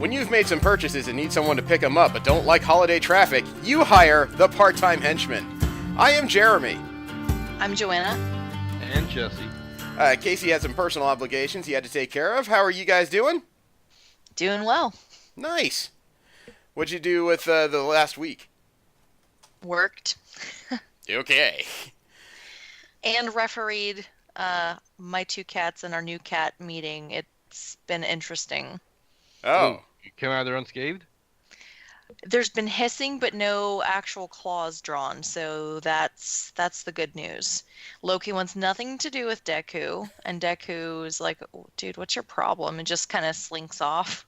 When you've made some purchases and need someone to pick them up but don't like holiday traffic, you hire the part-time henchman. I am Jeremy. I'm Joanna. And Jesse. Casey had some personal obligations he had to take care of. How are you guys doing? Doing well. Nice. What'd you do with the last week? Worked. Okay. And refereed my two cats in our new cat meeting. It's been interesting. Oh. You came out of there unscathed? There's been hissing, but no actual claws drawn, so that's the good news. Loki wants nothing to do with Deku, and Deku is like, oh, dude, what's your problem? And just kind of slinks off.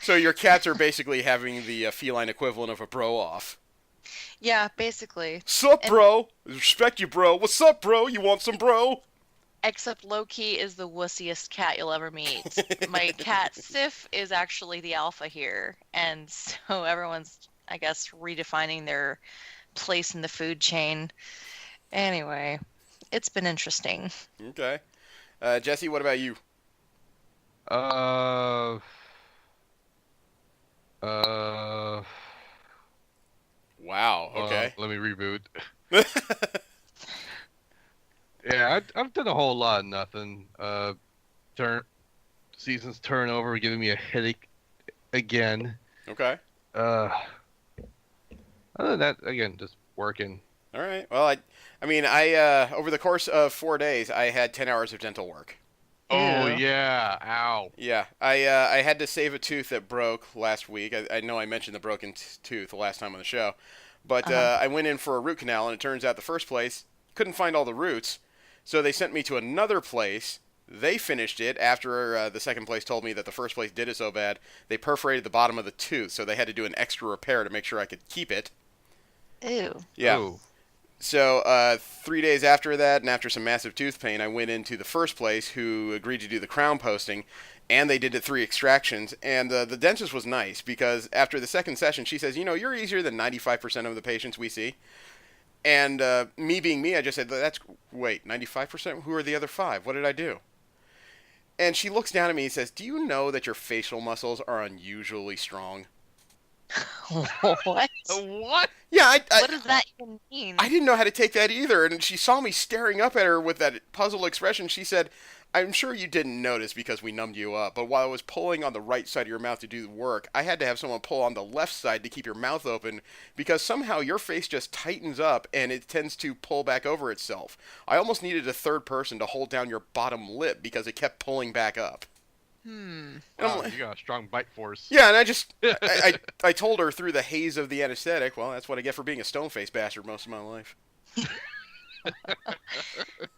So your cats are basically having the feline equivalent of a bro-off. Yeah, basically. Sup, bro? Respect you, bro. What's up, bro? You want some bro? Except Loki is the wussiest cat you'll ever meet. My cat Sif is actually the alpha here, and so everyone's, I guess, redefining their place in the food chain. Anyway, it's been interesting. Okay. Jesse, what about you? Wow, okay. Let me reboot. Yeah, I've done a whole lot of nothing. Season's turnover, giving me a headache again. Okay. Other than that, again, just working. All right. Well, I mean, over the course of 4 days, I had 10 hours of dental work. Oh, Ew. yeah. Ow. Yeah. I had to save a tooth that broke last week. I know I mentioned the broken tooth the last time on the show. But I went in for a root canal, and it turns out the first place couldn't find all the roots. So they sent me to another place. They finished it after the second place told me that the first place did it so bad. They perforated the bottom of the tooth, so they had to do an extra repair to make sure I could keep it. Ew. Yeah. Ooh. So 3 days after that, and after some massive tooth pain, I went into the first place who agreed to do the crown posting, and they did it 3 extractions. And the dentist was nice because after the second session, she says, you're easier than 95% of the patients we see. And me being me, I just said, wait, 95%? Who are the other 5? What did I do? And she looks down at me and says, do you know that your facial muscles are unusually strong? What? What? Yeah, What does that even mean? I didn't know how to take that either, and she saw me staring up at her with that puzzled expression. She said, I'm sure you didn't notice because we numbed you up, but while I was pulling on the right side of your mouth to do the work, I had to have someone pull on the left side to keep your mouth open because somehow your face just tightens up and it tends to pull back over itself. I almost needed a third person to hold down your bottom lip because it kept pulling back up. Hmm. Wow, you got a strong bite force. Yeah, and I told her through the haze of the anesthetic, well, that's what I get for being a stone-faced bastard most of my life.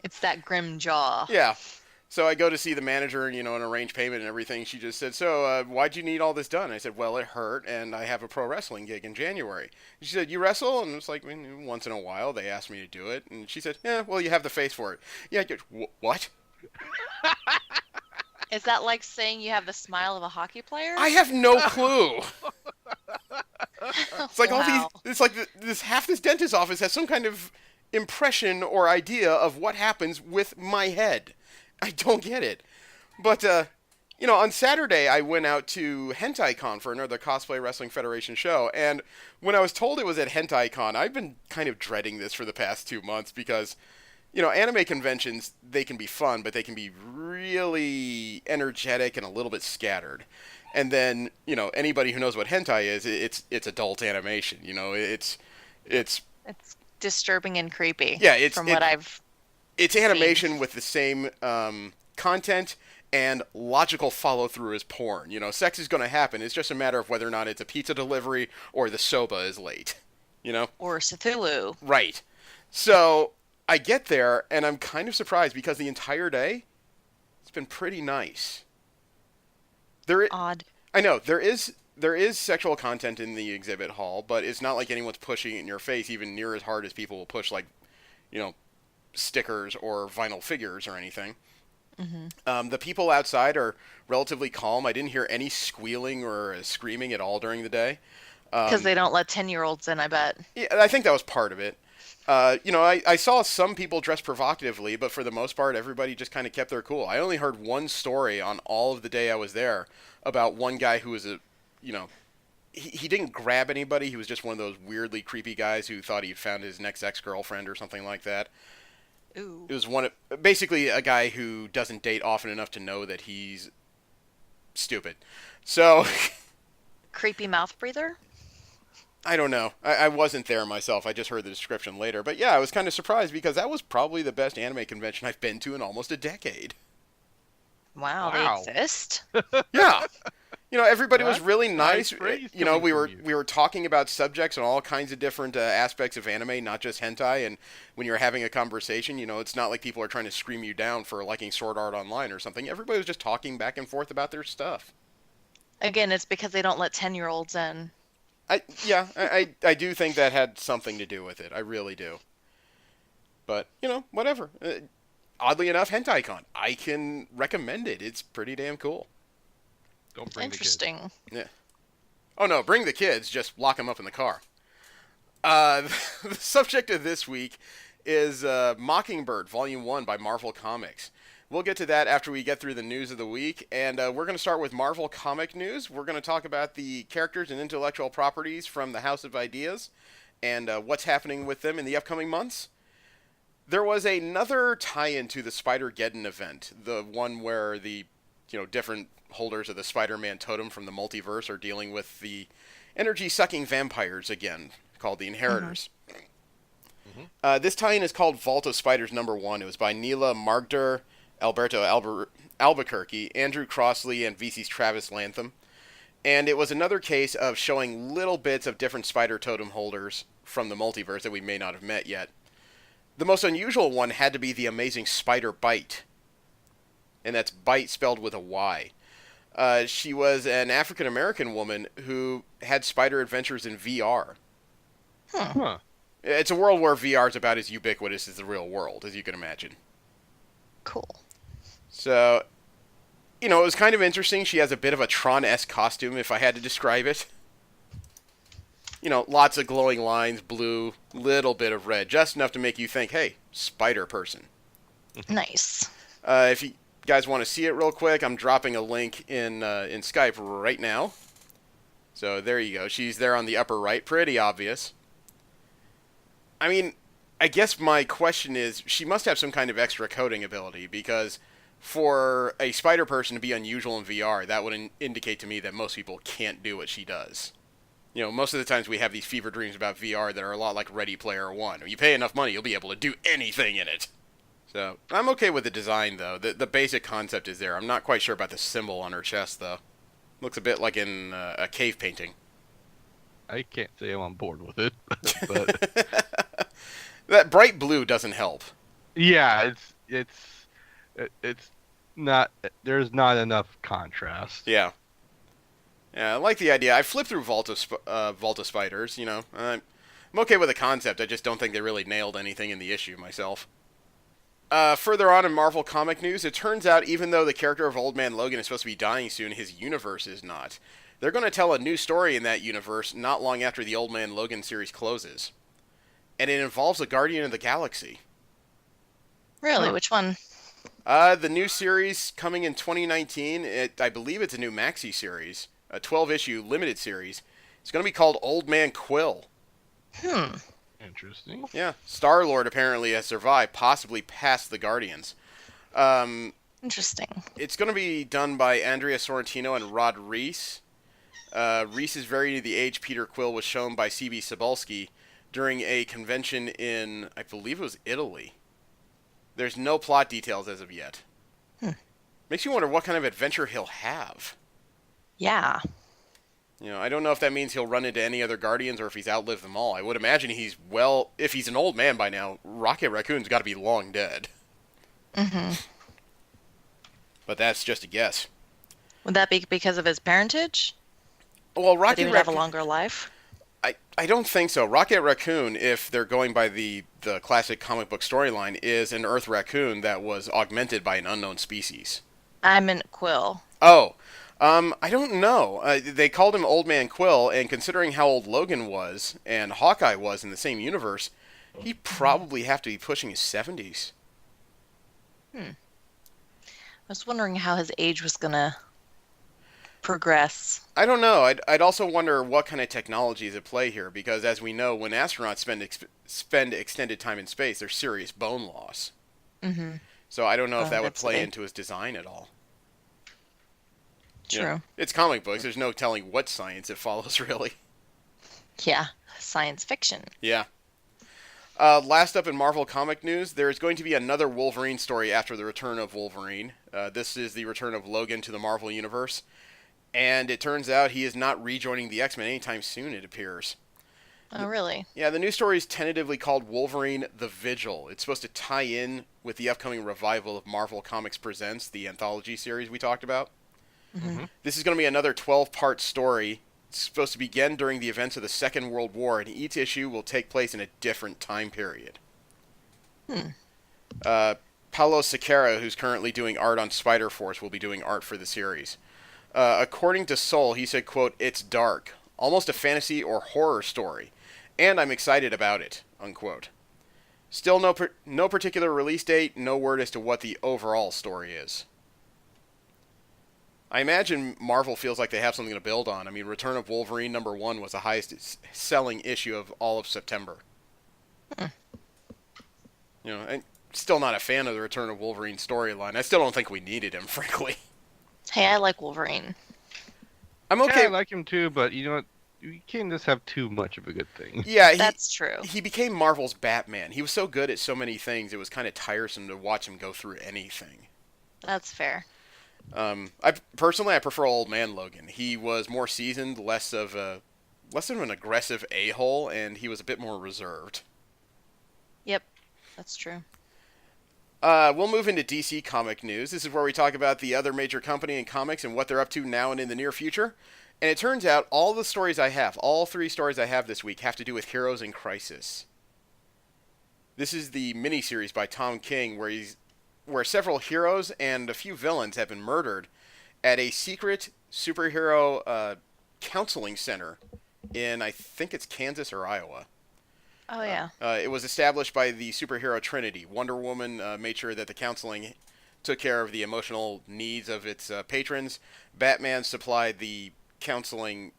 It's that grim jaw. Yeah. So I go to see the manager and, and arrange payment and everything. She just said, so why'd you need all this done? I said, well, it hurt, and I have a pro wrestling gig in January. She said, you wrestle? And it's like, once in a while they ask me to do it. And she said, yeah, well, you have the face for it. Yeah, what? Is that like saying you have the smile of a hockey player? I have no clue. It's like Wow. it's like half this dentist office has some kind of impression or idea of what happens with my head. I don't get it. But, on Saturday I went out to HentaiCon for another Cosplay Wrestling Federation show, and when I was told it was at HentaiCon, I've been kind of dreading this for the past 2 months because, anime conventions, they can be fun, but they can be really energetic and a little bit scattered. And then, anybody who knows what hentai is, it's adult animation. It's It's disturbing and creepy. Yeah, what I've it's animation with the same content and logical follow-through as porn. Sex is going to happen. It's just a matter of whether or not it's a pizza delivery or the soba is late. Or Cthulhu. Right. So I get there, and I'm kind of surprised because the entire day, it's been pretty nice. Odd. I know, there is sexual content in the exhibit hall, but it's not like anyone's pushing it in your face even near as hard as people will push, like, stickers or vinyl figures or anything. Mm-hmm. The people outside are relatively calm. I didn't hear any squealing or screaming at all during the day. Because they don't let 10-year-olds in, I bet. Yeah, I think that was part of it. I saw some people dress provocatively, but for the most part, everybody just kind of kept their cool. I only heard one story on all of the day I was there about one guy who was you know, he didn't grab anybody. He was just one of those weirdly creepy guys who thought he'd found his next ex-girlfriend or something like that. Ooh. It was basically a guy who doesn't date often enough to know that he's stupid. So, Creepy mouth breather? I don't know. I wasn't there myself. I just heard the description later. But yeah, I was kind of surprised because that was probably the best anime convention I've been to in almost a decade. Wow, Wow. they exist? Yeah. Everybody was That's really nice. nice praise We coming were from you. we were talking about subjects and all kinds of different aspects of anime, not just hentai. And when you're having a conversation, it's not like people are trying to scream you down for liking Sword Art Online or something. Everybody was just talking back and forth about their stuff. Again, it's because they don't let 10-year-olds in. I do think that had something to do with it. I really do. But whatever. Oddly enough, HentaiCon, I can recommend it. It's pretty damn cool. Don't bring Interesting. Yeah. Oh no, bring the kids. Just lock them up in the car. The subject of this week is Mockingbird, Volume 1 by Marvel Comics. We'll get to that after we get through the news of the week, and we're going to start with Marvel comic news. We're going to talk about the characters and intellectual properties from the House of Ideas and what's happening with them in the upcoming months. There was another tie-in to the Spider-Geddon event, the one where the different holders of the Spider-Man totem from the multiverse are dealing with the energy-sucking vampires again, called the Inheritors. Mm-hmm. This tie-in is called Vault of Spiders #1. It was by Neela Margder, Alberto Albuquerque, Andrew Crossley, and VC's Travis Lantham. And it was another case of showing little bits of different spider totem holders from the multiverse that we may not have met yet. The most unusual one had to be the amazing Spider Bite. And that's Bite spelled with a Y. She was an African-American woman who had spider adventures in VR. Huh. It's a world where VR is about as ubiquitous as the real world, as you can imagine. Cool. So, it was kind of interesting. She has a bit of a Tron-esque costume, if I had to describe it. Lots of glowing lines, blue, little bit of red, just enough to make you think, hey, spider person. Nice. If you guys want to see it real quick, I'm dropping a link in Skype right now. So there you go. She's there on the upper right. Pretty obvious. I mean, I guess my question is, she must have some kind of extra coding ability, because for a spider person to be unusual in VR, that would indicate to me that most people can't do what she does. Most of the times we have these fever dreams about VR that are a lot like Ready Player One. If you pay enough money, you'll be able to do anything in it. So, I'm okay with the design, though. The basic concept is there. I'm not quite sure about the symbol on her chest, though. Looks a bit like in a cave painting. I can't say I'm on board with it, but That bright blue doesn't help. yeah, it's not. There's not enough contrast. Yeah. Yeah, I like the idea. I flipped through Vault of Spiders, I'm okay with the concept. I just don't think they really nailed anything in the issue myself. Further on in Marvel comic news, it turns out even though the character of Old Man Logan is supposed to be dying soon, his universe is not. They're going to tell a new story in that universe not long after the Old Man Logan series closes. And it involves a Guardian of the Galaxy. Really? Huh. Which one? The new series coming in 2019, I believe it's a new maxi series, a 12-issue limited series. It's going to be called Old Man Quill. Interesting. Yeah, Star-Lord apparently has survived, possibly past the Guardians. Interesting. It's going to be done by Andrea Sorrentino and Rod Reese. Reese is very near the age Peter Quill was shown by C.B. Cebulski during a convention in, I believe it was Italy. There's no plot details as of yet. Makes you wonder what kind of adventure he'll have. Yeah. I don't know if that means he'll run into any other Guardians or if he's outlived them all. I would imagine if he's an old man by now, Rocket Raccoon's got to be long dead. Mm-hmm. But that's just a guess. Would that be because of his parentage? Well, That he Rocket would have a Raccoon... longer life? I don't think so. Rocket Raccoon, if they're going by the classic comic book storyline, is an Earth raccoon that was augmented by an unknown species. I meant Quill. Oh, I don't know. They called him Old Man Quill, and considering how old Logan was and Hawkeye was in the same universe, he'd probably have to be pushing his 70s. I was wondering how his age was gonna progress. I don't know. I'd also wonder what kind of technology is at play here, because as we know, when astronauts spend extended time in space, there's serious bone loss. Mm-hmm. So I don't know if Oh, that would that's play big. into his design at all. You know, True. it's comic books. There's no telling what science it follows, really. Yeah. Science fiction. Yeah. Last up in Marvel comic news, there is going to be another Wolverine story after the return of Wolverine. This is the return of Logan to the Marvel Universe. And it turns out he is not rejoining the X-Men anytime soon, it appears. Oh, really? Yeah, the new story is tentatively called Wolverine the Vigil. It's supposed to tie in with the upcoming revival of Marvel Comics Presents, the anthology series we talked about. Mm-hmm. This is going to be another 12-part story. It's supposed to begin during the events of the Second World War, and each issue will take place in a different time period. Hmm. Paulo Siqueira, who's currently doing art on Spider-Force, will be doing art for the series. According to Soul, he said, quote, "It's dark, almost a fantasy or horror story, and I'm excited about it," unquote. Still no particular release date, no word as to what the overall story is. I imagine Marvel feels like they have something to build on. I mean, Return of Wolverine #1 was the highest selling issue of all of September. Hmm. You know, and still not a fan of the Return of Wolverine storyline. I still don't think we needed him, frankly. Hey, I like Wolverine. I'm Yeah, okay. I like him too, but you know what? You can't just have too much of a good thing. Yeah, That's true. he became Marvel's Batman. He was so good at so many things, it was kind of tiresome to watch him go through anything. That's fair. I personally I prefer Old Man Logan. He was more seasoned, less of an aggressive a-hole, and he was a bit more reserved. Yep. That's true. We'll move into DC comic news. This is where we talk about the other major company in comics and what they're up to now and in the near future. And it turns out all the stories I have, all 3 stories I have this week, have to do with heroes in crisis. This is the miniseries by Tom King where several heroes and a few villains have been murdered at a secret superhero counseling center in, I think it's Kansas or Iowa. Oh, yeah. It was established by the superhero Trinity. Wonder Woman made sure that the counseling took care of the emotional needs of its patrons. Batman supplied the counseling,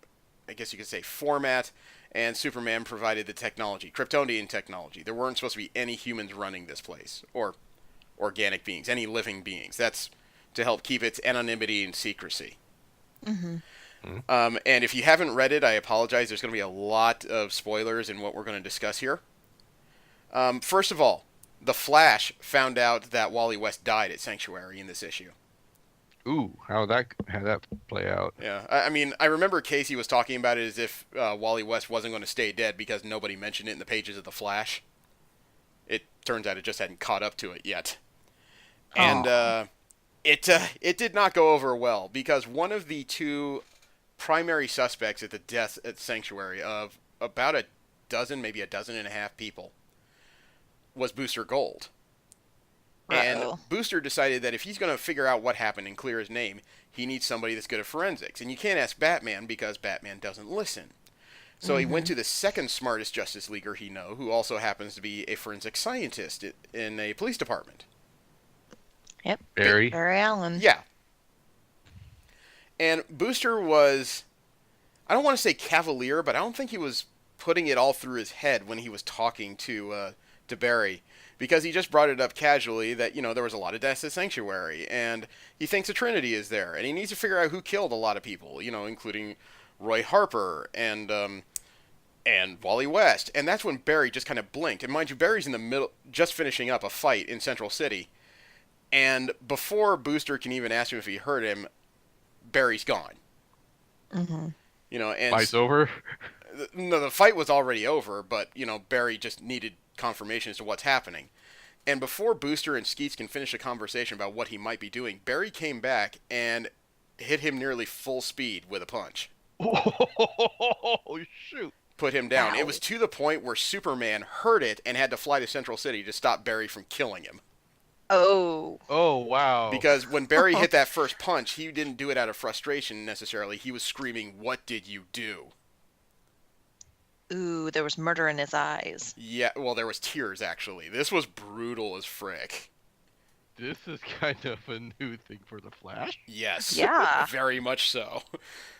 I guess you could say, format, and Superman provided the technology, Kryptonian technology. There weren't supposed to be any humans running this place, or organic beings, any living beings. That's to help keep its anonymity and secrecy. Mm-hmm. And if you haven't read it, I apologize. There's going to be a lot of spoilers in what we're going to discuss here. First of all, The Flash found out that Wally West died at Sanctuary in this issue. Ooh, how'd that play out? Yeah, I mean, I remember Casey was talking about it as if Wally West wasn't going to stay dead because nobody mentioned it in the pages of The Flash. It turns out it just hadn't caught up to it yet. And it did not go over well because one of the 2 primary suspects at the death at Sanctuary of about a dozen, maybe a dozen and a half people was Booster Gold. And Booster decided that if he's going to figure out what happened and clear his name, he needs somebody that's good at forensics. And you can't ask Batman because Batman doesn't listen. So he went to the second smartest Justice Leaguer he know, who also happens to be a forensic scientist in a police department. Yep. Barry Allen. Yeah. And Booster was, I don't want to say cavalier, but I don't think he was putting it all through his head when he was talking to Barry. Because he just brought it up casually that, you know, there was a lot of deaths at Sanctuary, and he thinks a Trinity is there, and he needs to figure out who killed a lot of people, you know, including Roy Harper and Wally West. And that's when Barry just kind of blinked. And mind you, Barry's in the middle, just finishing up a fight in Central City. And before Booster can even ask him if he heard him, Barry's gone. Mm-hmm. You know, and fight's over. No, the fight was already over, but you know, Barry just needed confirmation as to what's happening. And before Booster and Skeets can finish a conversation about what he might be doing, Barry came back and hit him nearly full speed with a punch. Oh, shoot. Put him down. Wow. It was to the point where Superman heard it and had to fly to Central City to stop Barry from killing him. Oh. Oh, wow. Because when Barry hit that first punch, he didn't do it out of frustration necessarily. He was screaming, "What did you do?" Ooh, there was murder in his eyes. Yeah, well, there was tears, actually. This was brutal as frick. This is kind of a new thing for the Flash. Yes. Yeah. Very much so.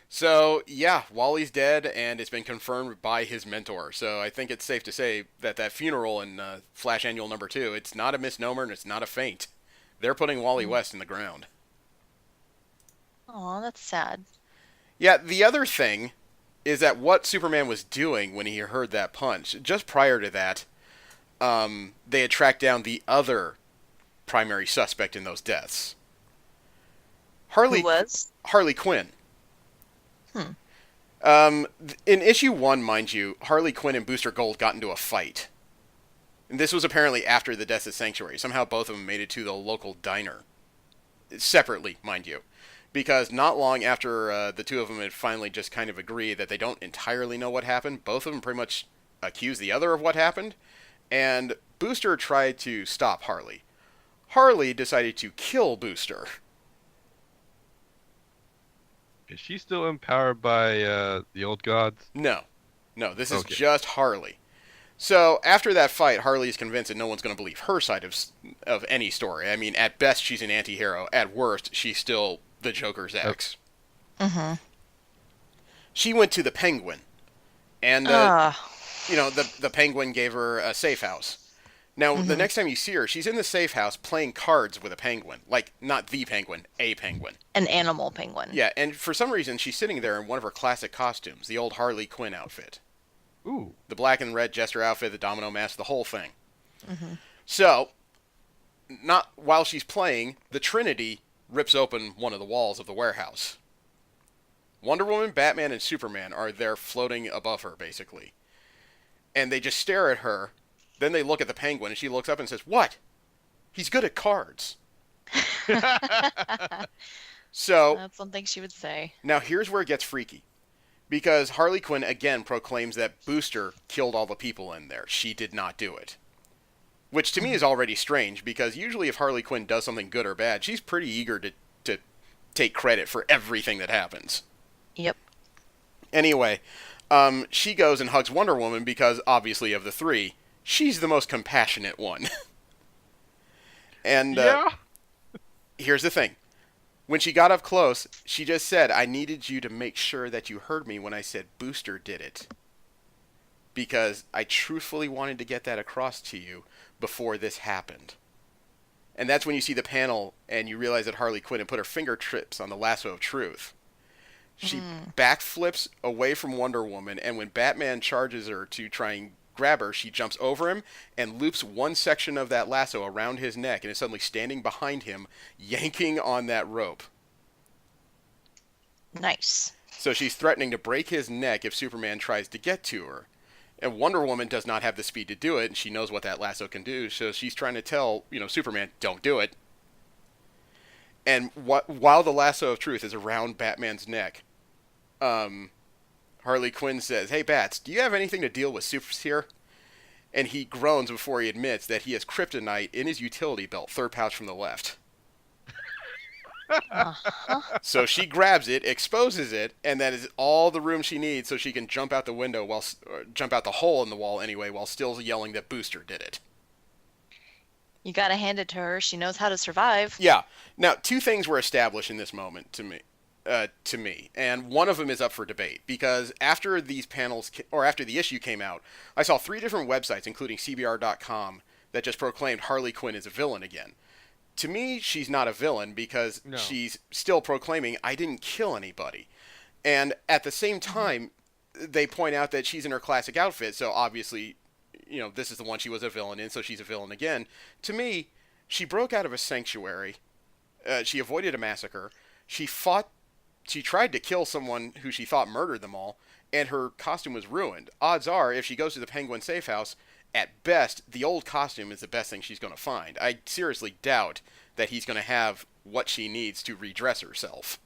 So, yeah, Wally's dead, and it's been confirmed by his mentor. So I think it's safe to say that that funeral in Flash Annual number 2, it's not a misnomer and it's not a feint. They're putting Wally West in the ground. Oh, that's sad. Yeah, the other thing is that what Superman was doing when he heard that punch, just prior to that, they had tracked down the other primary suspect in those deaths. Who was? Harley Quinn. Hmm. In issue 1, mind you, Harley Quinn and Booster Gold got into a fight. And this was apparently after the deaths of Sanctuary. Somehow both of them made it to the local diner. Separately, mind you. Because not long after the two of them had finally just kind of agreed that they don't entirely know what happened, both of them pretty much accused the other of what happened. And Booster tried to stop Harley. Harley decided to kill Booster. Is she still empowered by the old gods? No. No, this is Okay. just Harley. So, after that fight, Harley is convinced that no one's going to believe her side of any story. I mean, at best, she's an anti-hero. At worst, she's still the Joker's ex. Mm-hmm. She went to the Penguin. And, the Penguin gave her a safe house. Now, the next time you see her, she's in the safe house playing cards with a penguin. Like, not the penguin, a penguin. An animal penguin. Yeah, and for some reason, she's sitting there in one of her classic costumes, the old Harley Quinn outfit. Ooh. The black and red jester outfit, the domino mask, the whole thing. Mm-hmm. So, not while she's playing, the Trinity rips open one of the walls of the warehouse. Wonder Woman, Batman, and Superman are there floating above her, basically. And they just stare at her. Then they look at the Penguin, and she looks up and says, "What? He's good at cards." So, That's something she would say. now here's where it gets freaky. Because Harley Quinn again proclaims that Booster killed all the people in there. She did not do it. Which to me is already strange, because usually if Harley Quinn does something good or bad, she's pretty eager to take credit for everything that happens. Yep. Anyway, she goes and hugs Wonder Woman because, obviously, of the three, she's the most compassionate one. And here's the thing. When she got up close, she just said, "I needed you to make sure that you heard me when I said Booster did it. Because I truthfully wanted to get that across to you before this happened." And that's when you see the panel and you realize that Harley Quinn had put her fingertips on the lasso of truth. She backflips away from Wonder Woman, and when Batman charges her to try and grab her, she jumps over him and loops one section of that lasso around his neck and is suddenly standing behind him, yanking on that rope. Nice. So she's threatening to break his neck if Superman tries to get to her. And Wonder Woman does not have the speed to do it, and she knows what that lasso can do, so she's trying to tell, Superman, don't do it. And while the lasso of truth is around Batman's neck, Harley Quinn says, "Hey, Bats, do you have anything to deal with Supers here?" And he groans before he admits that he has kryptonite in his utility belt, third pouch from the left. Uh-huh. So she grabs it, exposes it, and that is all the room she needs so she can jump out the window, or jump out the hole in the wall anyway, while still yelling that Booster did it. You gotta hand it to her. She knows how to survive. Yeah. Now, two things were established in this moment to me, and one of them is up for debate, because after these panels, or after the issue came out, I saw 3 different websites, including CBR.com, that just proclaimed Harley Quinn is a villain again. To me, she's not a villain because she's still proclaiming, "I didn't kill anybody." And at the same time, they point out that she's in her classic outfit, so obviously, this is the one she was a villain in, so she's a villain again. To me, she broke out of a sanctuary. She avoided a massacre. She tried to kill someone who she thought murdered them all, and her costume was ruined. Odds are, if she goes to the Penguin safe house, at best, the old costume is the best thing she's going to find. I seriously doubt that he's going to have what she needs to redress herself.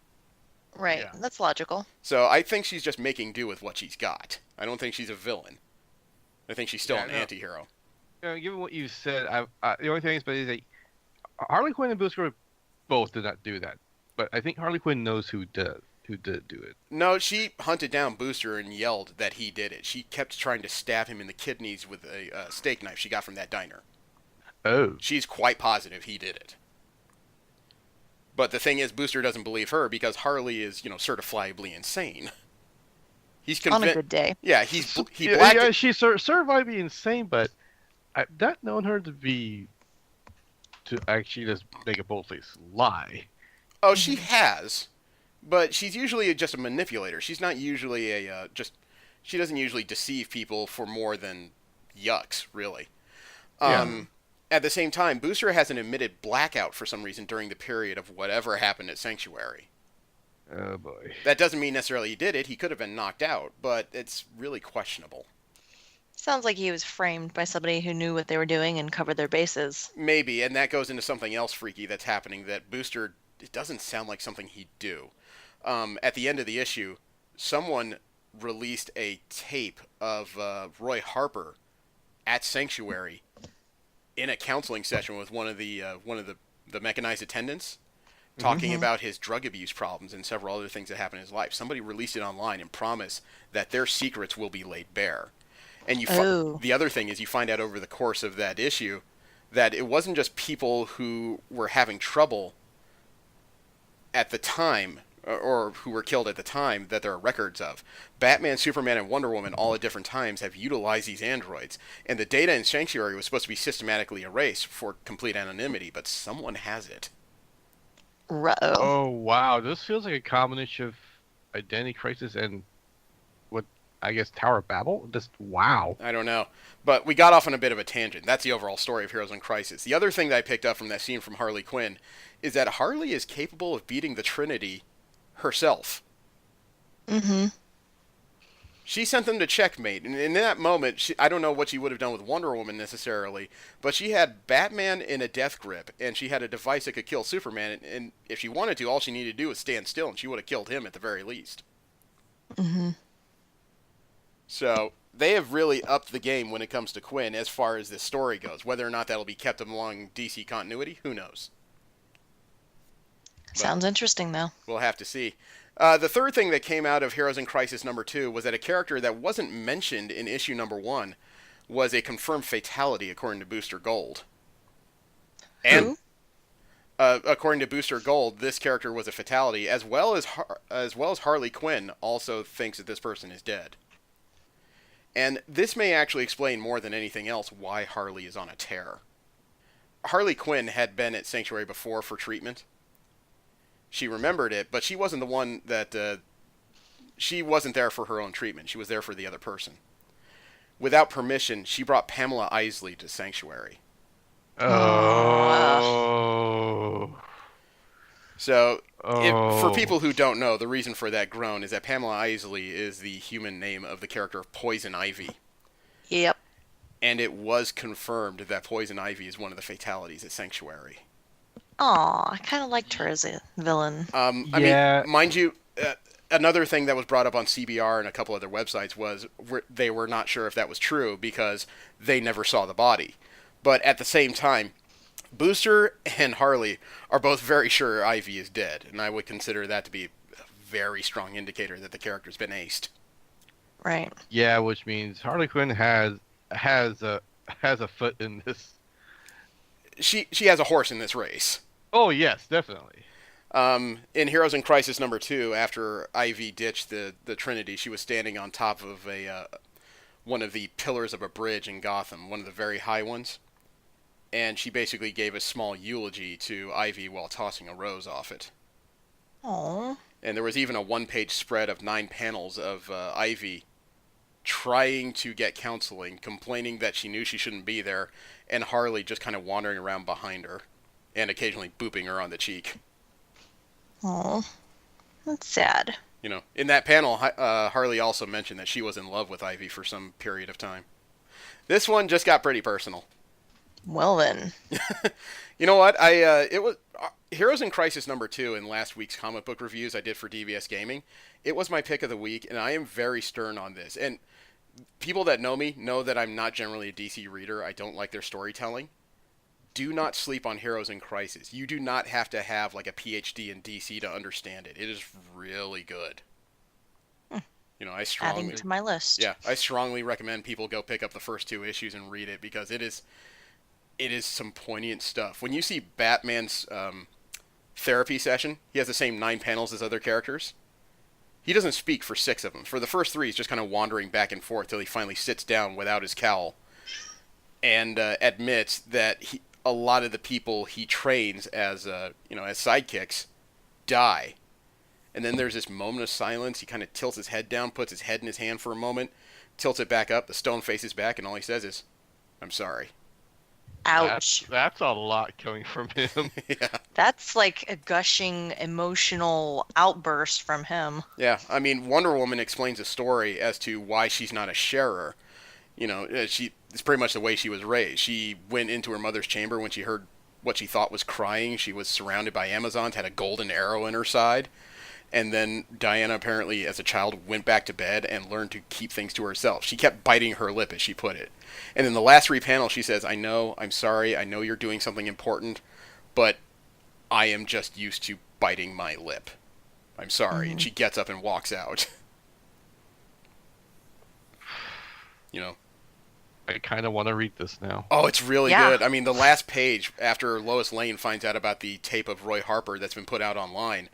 Right. Yeah. That's logical. So I think she's just making do with what she's got. I don't think she's a villain. I think she's still an anti-hero. Given what you said, the only thing is that Harley Quinn and Booster both did not do that. But I think Harley Quinn knows who did do it. No, she hunted down Booster and yelled that he did it. She kept trying to stab him in the kidneys with a steak knife she got from that diner. Oh. She's quite positive he did it. But the thing is, Booster doesn't believe her because Harley is, certifiably insane. He's On a convinced. good day. Yeah, he Yeah, blacked yeah, it. she's certified to be insane, but I've not known her to actually just make a bold-faced lie. Oh, she has, but she's usually just a manipulator. She's not usually just. She doesn't usually deceive people for more than yucks, really. Yeah. At the same time, Booster has an admitted blackout for some reason during the period of whatever happened at Sanctuary. Oh boy. That doesn't mean necessarily he did it. He could have been knocked out, but it's really questionable. Sounds like he was framed by somebody who knew what they were doing and covered their bases. Maybe, and that goes into something else freaky that's happening that Booster, it doesn't sound like something he'd do. At the end of the issue, someone released a tape of Roy Harper at Sanctuary in a counseling session with one of the mechanized attendants, talking about his drug abuse problems and several other things that happened in his life. Somebody released it online and promised that their secrets will be laid bare. And the other thing is, you find out over the course of that issue that it wasn't just people who were having trouble at the time or who were killed at the time that there are records of. Batman, Superman, and Wonder Woman all at different times have utilized these androids, and the data in Sanctuary was supposed to be systematically erased for complete anonymity, but someone has it. Ruh-oh. Oh wow, this feels like a combination of Identity Crisis and what I guess Tower of Babel. Just wow. I don't know. But we got off on a bit of a tangent. That's the overall story of Heroes in Crisis. The other thing that I picked up from that scene from Harley Quinn is that Harley is capable of beating the Trinity herself. Mm-hmm. She sent them to checkmate, and in that moment, I don't know what she would have done with Wonder Woman necessarily, but she had Batman in a death grip, and she had a device that could kill Superman, and if she wanted to, all she needed to do was stand still, and she would have killed him at the very least. Mm-hmm. So, they have really upped the game when it comes to Quinn as far as this story goes. Whether or not that'll be kept along DC continuity, who knows? Sounds interesting, though. We'll have to see. The third thing that came out of Heroes in Crisis number 2 was that a character that wasn't mentioned in issue number 1 was a confirmed fatality, according to Booster Gold. And according to Booster Gold, this character was a fatality, as well as Harley Quinn also thinks that this person is dead. And this may actually explain more than anything else why Harley is on a tear. Harley Quinn had been at Sanctuary before for treatment. She remembered it, but she wasn't the one that... she wasn't there for her own treatment. She was there for the other person. Without permission, she brought Pamela Isley to Sanctuary. Oh. So, for people who don't know, the reason for that groan is that Pamela Isley is the human name of the character of Poison Ivy. Yep. And it was confirmed that Poison Ivy is one of the fatalities at Sanctuary. Aw, I kind of liked her as a villain. I mean, mind you, another thing that was brought up on CBR and a couple other websites was they were not sure if that was true because they never saw the body. But at the same time, Booster and Harley are both very sure Ivy is dead, and I would consider that to be a very strong indicator that the character's been aced. Right. Yeah, which means Harley Quinn has a foot in this. She has a horse in this race. Oh yes, definitely. In Heroes in Crisis number 2, after Ivy ditched the Trinity, she was standing on top of one of the pillars of a bridge in Gotham, one of the very high ones. And she basically gave a small eulogy to Ivy while tossing a rose off it. Aww. And there was even a one-page spread of 9 panels of Ivy trying to get counseling, complaining that she knew she shouldn't be there, and Harley just kind of wandering around behind her and occasionally booping her on the cheek. Aw. That's sad. You know, in that panel, Harley also mentioned that she was in love with Ivy for some period of time. This one just got pretty personal. Well then. You know what? It was Heroes in Crisis number 2 in last week's comic book reviews I did for DVS Gaming. It was my pick of the week, and I am very stern on this. And people that know me know that I'm not generally a DC reader. I don't like their storytelling. Do not sleep on Heroes in Crisis. You do not have to have like a PhD in DC to understand it. It is really good. You know, Adding to my list. Yeah, I strongly recommend people go pick up the first 2 issues and read it because it is some poignant stuff. When you see Batman's therapy session. He has the same 9 panels as other characters. He doesn't speak for 6 of them. For the first 3, he's just kind of wandering back and forth till he finally sits down without his cowl and admits that a lot of the people he trains as as sidekicks die. And then there's this moment of silence. He kind of tilts his head down, puts his head in his hand for a moment, tilts it back up. The stone faces back, and all he says is, "I'm sorry." Ouch. That's a lot coming from him. Yeah. That's like a gushing emotional outburst from him. Yeah. I mean, Wonder Woman explains a story as to why she's not a sharer. It's pretty much the way she was raised. She went into her mother's chamber when she heard what she thought was crying. She was surrounded by Amazons, had a golden arrow in her side. And then Diana apparently, as a child, went back to bed and learned to keep things to herself. She kept biting her lip, as she put it. And in the last 3 panels, she says, I'm sorry, I know you're doing something important, but I am just used to biting my lip. I'm sorry. Mm-hmm. And she gets up and walks out. I kind of want to read this now. Oh, it's really good. I mean, the last page, after Lois Lane finds out about the tape of Roy Harper that's been put out online,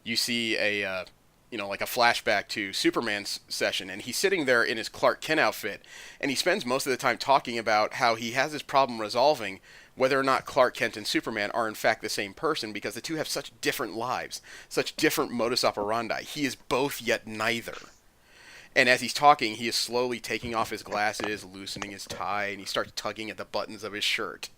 you see a flashback to Superman's session, and he's sitting there in his Clark Kent outfit, and he spends most of the time talking about how he has this problem resolving whether or not Clark Kent and Superman are in fact the same person, because the two have such different lives, such different modus operandi. He is both yet neither. And as he's talking, he is slowly taking off his glasses, loosening his tie, and he starts tugging at the buttons of his shirt.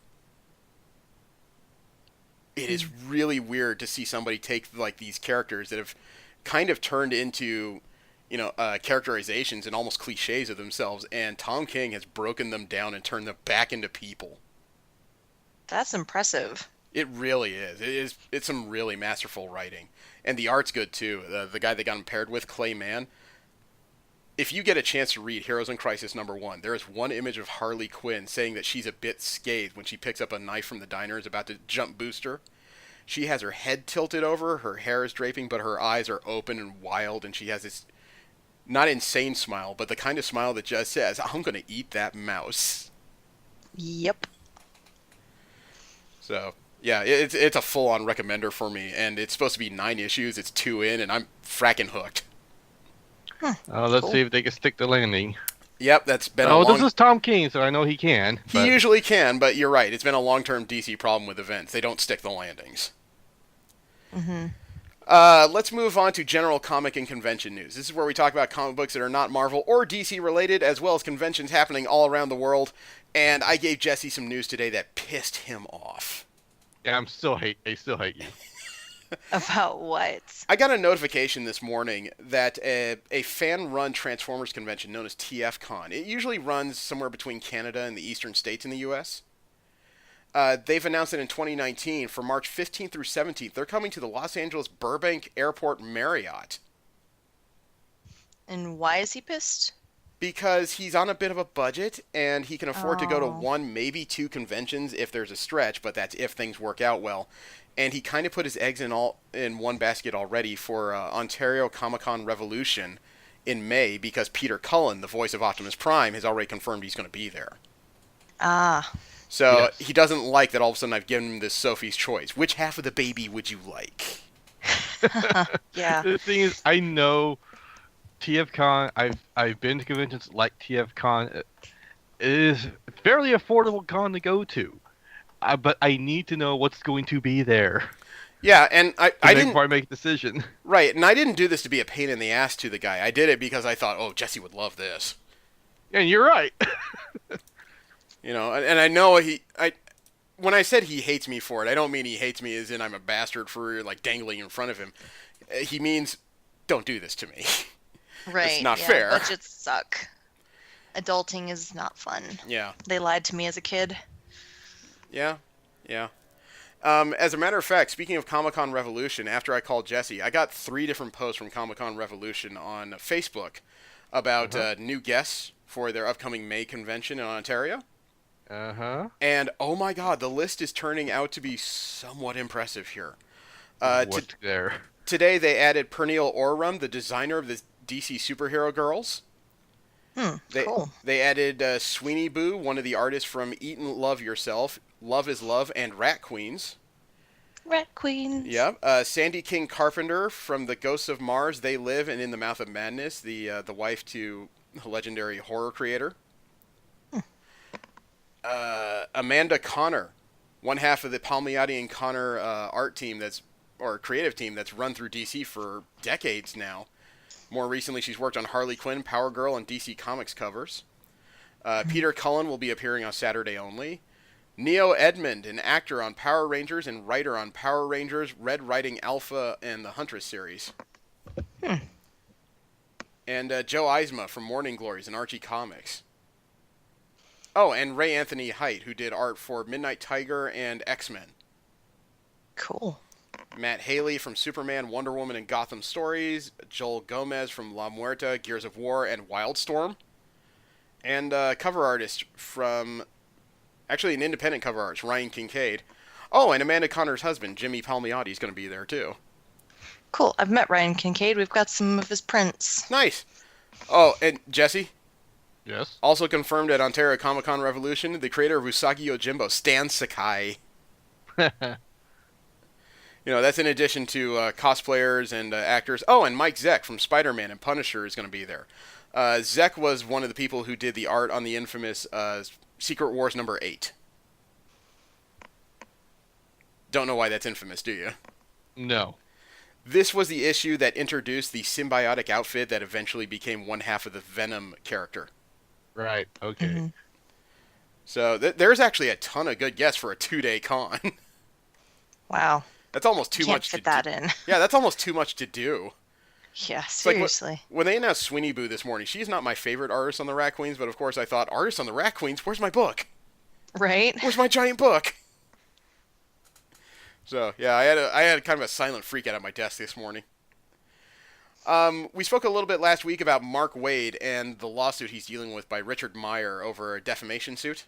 It is really weird to see somebody take like these characters that have kind of turned into, characterizations and almost cliches of themselves, and Tom King has broken them down and turned them back into people. That's impressive. It really is. It's some really masterful writing, and the art's good too. The guy that got him paired with, Clay Mann. If you get a chance to read Heroes in Crisis #1, there is one image of Harley Quinn saying that she's a bit scathed when she picks up a knife from the diner and is about to jump Booster. She has her head tilted over, her hair is draping, but her eyes are open and wild, and she has this, not insane smile, but the kind of smile that just says, I'm going to eat that mouse. Yep. So, yeah, it's a full-on recommender for me, and it's supposed to be 9 issues, it's 2 in, and I'm fracking hooked. Let's see if they can stick the landing. Yep, that's been a long... this is Tom King, so I know he can. He usually can, but you're right. It's been a long-term DC problem with events. They don't stick the landings. Mm-hmm. Let's move on to general comic and convention news. This is where we talk about comic books that are not Marvel or DC related, as well as conventions happening all around the world. And I gave Jesse some news today that pissed him off. Yeah, I still hate you. About what? I got a notification this morning that a fan-run Transformers convention known as TFCon, it usually runs somewhere between Canada and the eastern states in the U.S. They've announced that in 2019, for March 15th through 17th, they're coming to the Los Angeles Burbank Airport Marriott. And why is he pissed? Because he's on a bit of a budget, and he can afford to go to 1, maybe 2 conventions if there's a stretch, but that's if things work out well. And he kind of put his eggs in one basket already for Ontario Comic-Con Revolution in May, because Peter Cullen, the voice of Optimus Prime, has already confirmed he's going to be there. Ah. So yes. He doesn't like that all of a sudden I've given him this Sophie's Choice. Which half of the baby would you like? Yeah. The thing is, I know TFCon, I've been to conventions like TFCon. It is a fairly affordable con to go to. But I need to know what's going to be there. Yeah, and I didn't... Before I make a decision. Right, and I didn't do this to be a pain in the ass to the guy. I did it because I thought, oh, Jesse would love this. And you're right. And I know when I said he hates me for it, I don't mean he hates me as in I'm a bastard for, like, dangling in front of him. He means, don't do this to me. Right. It's not fair. Budgets suck. Adulting is not fun. Yeah. They lied to me as a kid. Yeah. As a matter of fact, speaking of Comic-Con Revolution, after I called Jesse, I got 3 different posts from Comic-Con Revolution on Facebook about new guests for their upcoming May convention in Ontario. Uh-huh. And, oh my god, the list is turning out to be somewhat impressive here. What's there? Today they added Pernille Oram, the designer of the DC superhero girls. Cool. They added Sweeney Boo, one of the artists from Eat and Love Yourself, Love is Love, and Rat Queens. Rat Queens. Yep. Sandy King Carpenter from The Ghosts of Mars, They Live, and In the Mouth of Madness, the wife to legendary horror creator. Amanda Connor, one half of the Palmiotti and Connor art team or creative team that's run through DC for decades now. More recently, she's worked on Harley Quinn, Power Girl, and DC Comics covers. Peter Cullen will be appearing on Saturday Only. Neo Edmond, an actor on Power Rangers and writer on Power Rangers, Red Riding Alpha, and the Huntress series. And Joe Eisma from Morning Glories and Archie Comics. Oh, and Ray Anthony Height, who did art for Midnight Tiger and X-Men. Cool. Matt Haley from Superman, Wonder Woman, and Gotham Stories. Joel Gomez from La Muerta, Gears of War, and Wildstorm. And cover artist from... Actually, an independent cover artist, Ryan Kincaid. Oh, and Amanda Connor's husband, Jimmy Palmiotti, is going to be there, too. Cool. I've met Ryan Kincaid. We've got some of his prints. Nice. Oh, and Jesse? Yes? Also confirmed at Ontario Comic-Con Revolution, the creator of Usagi Yojimbo, Stan Sakai. That's in addition to cosplayers and actors. Oh, and Mike Zeck from Spider-Man and Punisher is going to be there. Zeck was one of the people who did the art on the infamous Secret Wars number 8. Don't know why that's infamous, do you? No. This was the issue that introduced the symbiotic outfit that eventually became one half of the Venom character. Right, okay. Mm-hmm. So there's actually a ton of good guests for a 2-day con. Wow. That's almost too Can't much fit to that do. in. Yeah, that's almost too much to do. Yeah, It's like seriously. when they announced Sweeney Boo this morning, she's not my favorite artist on the Rat Queens, but of course I thought, artist on the Rat Queens, where's my book? Right? Where's my giant book? So, yeah, I had kind of a silent freak out at my desk this morning. We spoke a little bit last week about Mark Waid and the lawsuit he's dealing with by Richard Meyer over a defamation suit.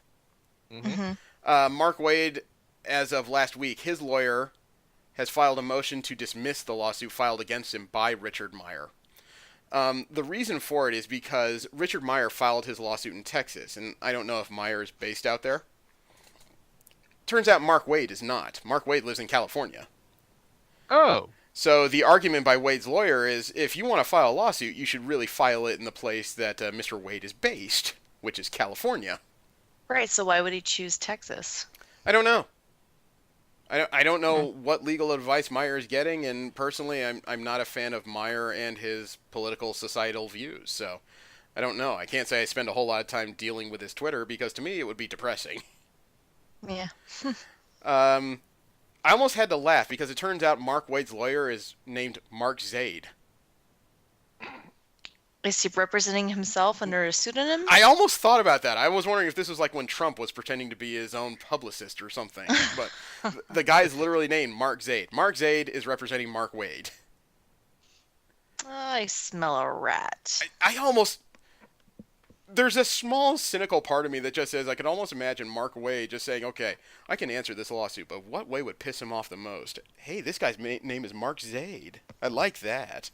Mm-hmm. Mark Waid, as of last week, his lawyer has filed a motion to dismiss the lawsuit filed against him by Richard Meyer. The reason for it is because Richard Meyer filed his lawsuit in Texas, and I don't know if Meyer is based out there. Turns out Mark Waid is not. Mark Waid lives in California. Oh. So the argument by Wade's lawyer is, if you want to file a lawsuit, you should really file it in the place that Mr. Wade is based, which is California. Right, so why would he choose Texas? I don't know. I don't know what legal advice Meyer is getting, and personally, I'm not a fan of Meyer and his political societal views, so I don't know. I can't say I spend a whole lot of time dealing with his Twitter, because to me it would be depressing. Yeah. I almost had to laugh, because it turns out Mark Wade's lawyer is named Mark Zaid. Is he representing himself under a pseudonym? I almost thought about that. I was wondering if this was like when Trump was pretending to be his own publicist or something. But the guy is literally named Mark Zaid. Mark Zaid is representing Mark Wade. I smell a rat. I almost... There's a small cynical part of me that just says I can almost imagine Mark Wade just saying, okay, I can answer this lawsuit, but what way would piss him off the most? Hey, this guy's name is Mark Zaid. I like that.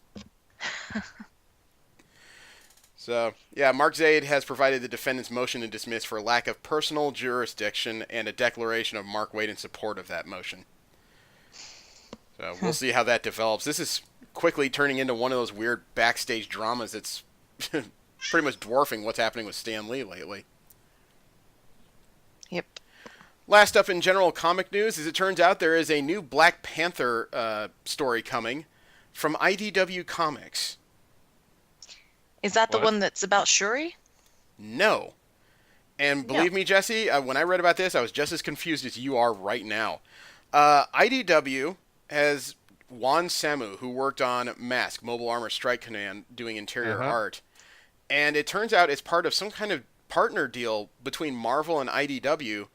So, yeah, Mark Zaid has provided the defendant's motion to dismiss for lack of personal jurisdiction and a declaration of Mark Wade in support of that motion. So, we'll see how that develops. This is quickly turning into one of those weird backstage dramas that's pretty much dwarfing what's happening with Stan Lee lately. Yep. Last up in general comic news, as it turns out, there is a new Black Panther story coming from IDW Comics. Is that the What? one that's about Shuri? No. And believe me, Jesse, when I read about this, I was just as confused as you are right now. IDW has Juan Samu, who worked on Mask, Mobile Armor Strike Command, doing interior art. And it turns out it's part of some kind of partner deal between Marvel and IDW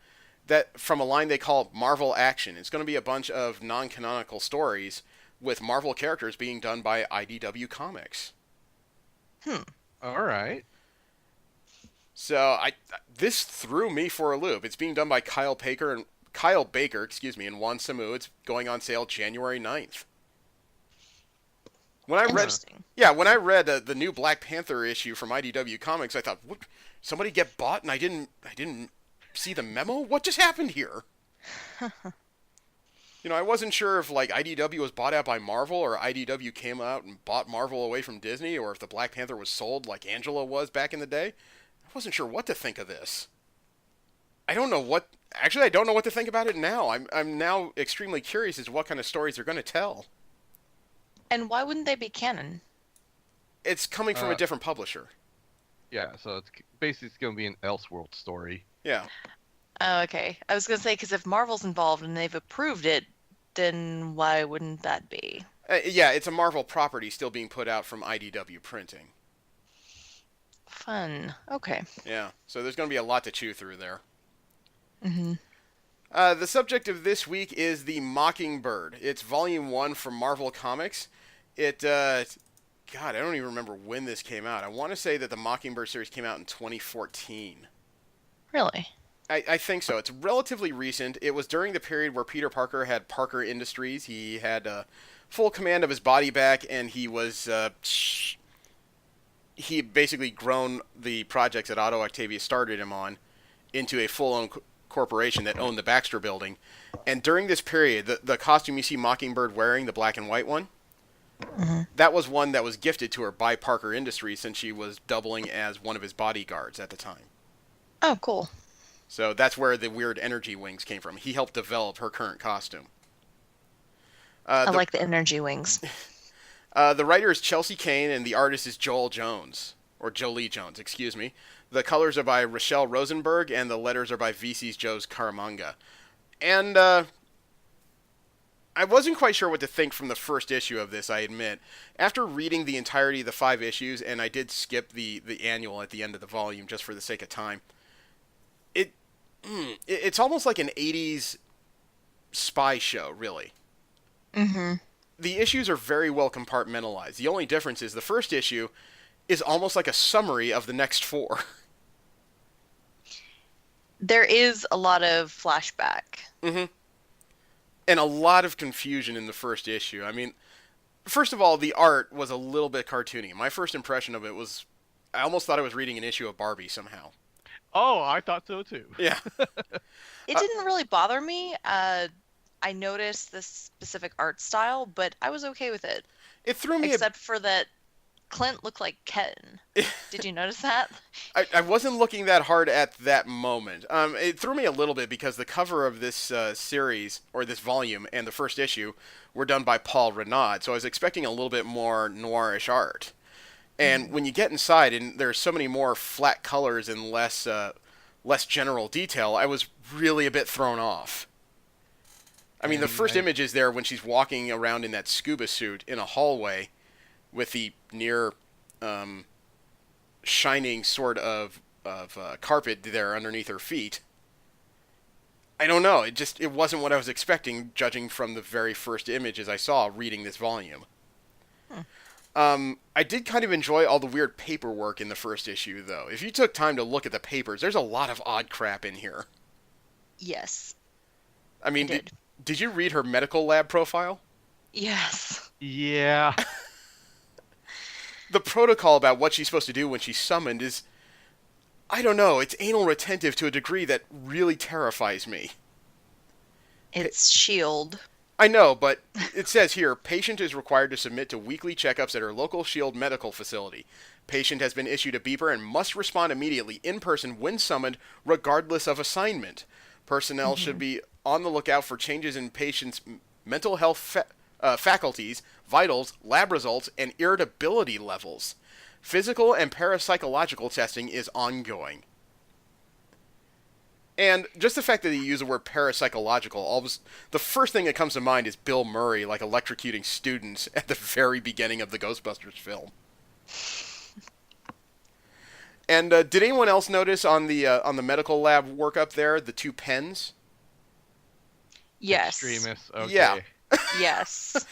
that from a line they call Marvel Action. It's going to be a bunch of non-canonical stories with Marvel characters being done by IDW Comics. All right. So this threw me for a loop. It's being done by Kyle Baker and Juan Samu. It's going on sale January 9th. When I read, Interesting. when I read the new Black Panther issue from IDW Comics, I thought, what? Somebody get bought and I didn't see the memo? What just happened here? I wasn't sure if like IDW was bought out by Marvel or IDW came out and bought Marvel away from Disney, or if the Black Panther was sold like Angela was back in the day. I wasn't sure what to think of this. I don't know what. Actually, I don't know what to think about it now. I'm now extremely curious as to what kind of stories they're going to tell. And why wouldn't they be canon? It's coming from a different publisher. Yeah, so it's basically going to be an Elseworld story. Yeah. Oh, okay. I was gonna say, because if Marvel's involved and they've approved it, then why wouldn't that be? Yeah, it's a Marvel property still being put out from IDW printing. Fun. Okay. Yeah, so there's going to be a lot to chew through there. Mm-hmm. The subject of this week is the Mockingbird. It's Volume 1 from Marvel Comics. God, I don't even remember when this came out. I want to say that the Mockingbird series came out in 2014. Really? I think so. It's relatively recent. It was during the period where Peter Parker had Parker Industries. He had full command of his body back, and he basically grown the projects that Otto Octavius started him on into a full-on corporation that owned the Baxter Building. And during this period, the costume you see Mockingbird wearing, the black and white one, that was one that was gifted to her by Parker Industries since she was doubling as one of his bodyguards at the time. Oh, cool. So that's where the weird energy wings came from. He helped develop her current costume. I like the energy wings. The writer is Chelsea Kane, and the artist is Joel Jones. Or Jolie Jones, excuse me. The colors are by Rochelle Rosenberg, and the letters are by VC's Joe Caramanga. And I wasn't quite sure what to think from the first issue of this, I admit. After reading the entirety of the 5 issues, and I did skip the annual at the end of the volume just for the sake of time, it's almost like an 80s spy show, really. Mm-hmm. The issues are very well compartmentalized. The only difference is the first issue is almost like a summary of the next 4. There is a lot of flashback. Mm-hmm. And a lot of confusion in the first issue. I mean, first of all, the art was a little bit cartoony. My first impression of it was, I almost thought I was reading an issue of Barbie somehow. Oh, I thought so too. Yeah. It didn't really bother me. I noticed this specific art style, but I was okay with it. It threw me Except for that Clint looked like Ken. Did you notice that? I wasn't looking that hard at that moment. It threw me a little bit because the cover of this series, or this volume, and the first issue were done by Paul Renaud, so I was expecting a little bit more noirish art. And when you get inside, and there's so many more flat colors and less general detail, I was really a bit thrown off. I mean, the first image is there when she's walking around in that scuba suit in a hallway with the near shining sort of carpet there underneath her feet. I don't know. It wasn't what I was expecting, judging from the very first images I saw reading this volume. I did kind of enjoy all the weird paperwork in the first issue, though. If you took time to look at the papers, there's a lot of odd crap in here. Yes. I mean, did you read her medical lab profile? Yes. Yeah. The protocol about what she's supposed to do when she's summoned is, I don't know, it's anal retentive to a degree that really terrifies me. It's S.H.I.E.L.D. I know, but it says here, patient is required to submit to weekly checkups at her local S.H.I.E.L.D. medical facility. Patient has been issued a beeper and must respond immediately in person when summoned, regardless of assignment. Personnel should be on the lookout for changes in patient's mental health faculties, vitals, lab results, and irritability levels. Physical and parapsychological testing is ongoing. And just the fact that you use the word parapsychological, the first thing that comes to mind is Bill Murray, like electrocuting students at the very beginning of the Ghostbusters film. And did anyone else notice on the medical lab work up there the 2 pens? Yes. Extremists. Okay. Yeah. Yes.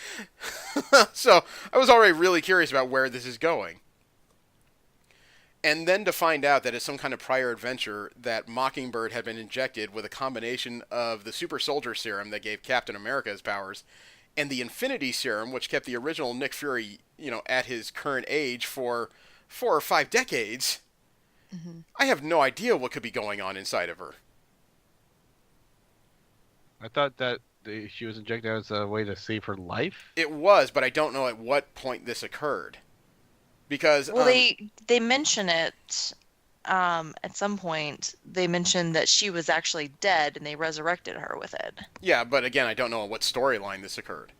So I was already really curious about where this is going. And then to find out that it's some kind of prior adventure that Mockingbird had been injected with a combination of the super soldier serum that gave Captain America his powers and the Infinity Serum, which kept the original Nick Fury, at his current age for 4 or 5 decades. I have no idea what could be going on inside of her. I thought that she was injected as a way to save her life? It was, but I don't know at what point this occurred. Because, Well, they mention it at some point. They mentioned that she was actually dead, and they resurrected her with it. yeah, but again, I don't know what storyline this occurred.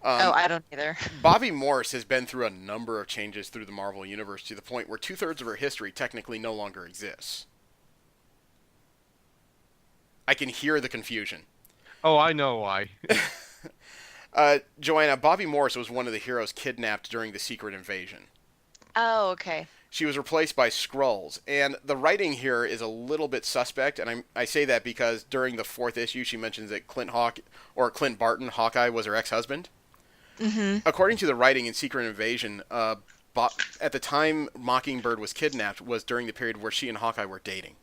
Oh, I don't either. Bobby Morse has been through a number of changes through the Marvel Universe to the point where 2/3 of her history technically no longer exists. I can hear the confusion. Oh, I know why. Joanna, Bobby Morse was one of the heroes kidnapped during the Secret Invasion. Oh, okay. She was replaced by Skrulls, and the writing here is a little bit suspect, and I say that because during the 4th issue she mentions that Clint Barton, Hawkeye, was her ex-husband. Mm-hmm. According to the writing in Secret Invasion, at the time Mockingbird was kidnapped was during the period where she and Hawkeye were dating.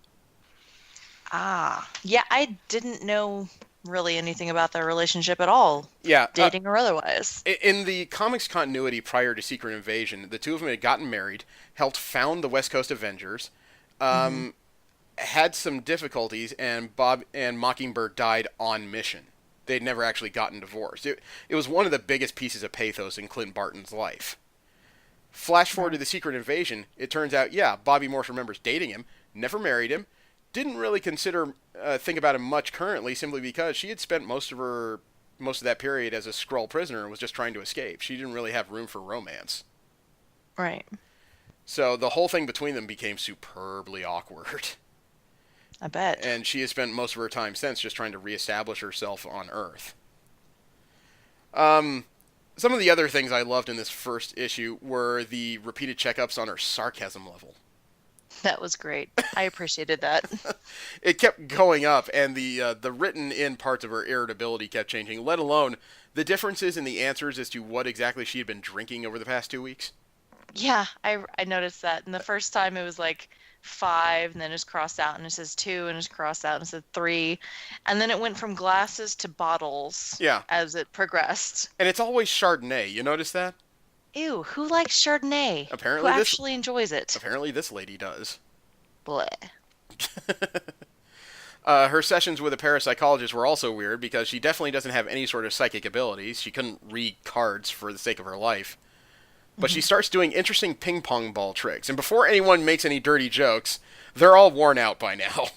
Ah, yeah, I didn't know really anything about their relationship at all, Yeah, dating or otherwise. in the comics continuity prior to Secret Invasion, the two of them had gotten married, helped found the West Coast Avengers, had some difficulties, and Mockingbird died on mission. They'd never actually gotten divorced. It was one of the biggest pieces of pathos in Clint Barton's life. Flash forward to the Secret Invasion, it turns out, yeah, Bobby Morse remembers dating him, never married him, didn't really think about him much currently, simply because she had spent most of that period as a Skrull prisoner and was just trying to escape. She didn't really have room for romance. Right. So the whole thing between them became superbly awkward. I bet. And she has spent most of her time since just trying to reestablish herself on Earth. Some of the other things I loved in this first issue were the repeated checkups on her sarcasm level. That was great. I appreciated that. It kept going up, and the written in parts of her irritability kept changing, let alone the differences in the answers as to what exactly she had been drinking over the past 2 weeks. Yeah, I noticed that. And the first time it was like 5, and then it's crossed out, and it says 2, and it's crossed out, and it says 3. And then it went from glasses to bottles as it progressed. And it's always Chardonnay. You notice that? Ew, who likes Chardonnay? Apparently who actually enjoys it? Apparently this lady does. Bleh. Her sessions with a parapsychologist were also weird because she definitely doesn't have any sort of psychic abilities. She couldn't read cards for the sake of her life. But she starts doing interesting ping pong ball tricks. And before anyone makes any dirty jokes, they're all worn out by now.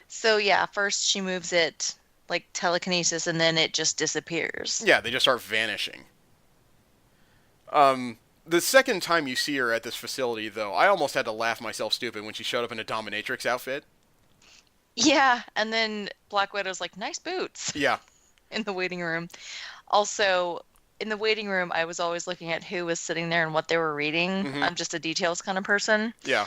So yeah, first she moves it like telekinesis, and then it just disappears. Yeah, they just start vanishing. The second time you see her at this facility, though, I almost had to laugh myself stupid when she showed up in a dominatrix outfit. Yeah, and then Black Widow's like, nice boots. Yeah. In the waiting room. Also, in the waiting room, I was always looking at who was sitting there and what they were reading. Mm-hmm. I'm just a details kind of person. Yeah.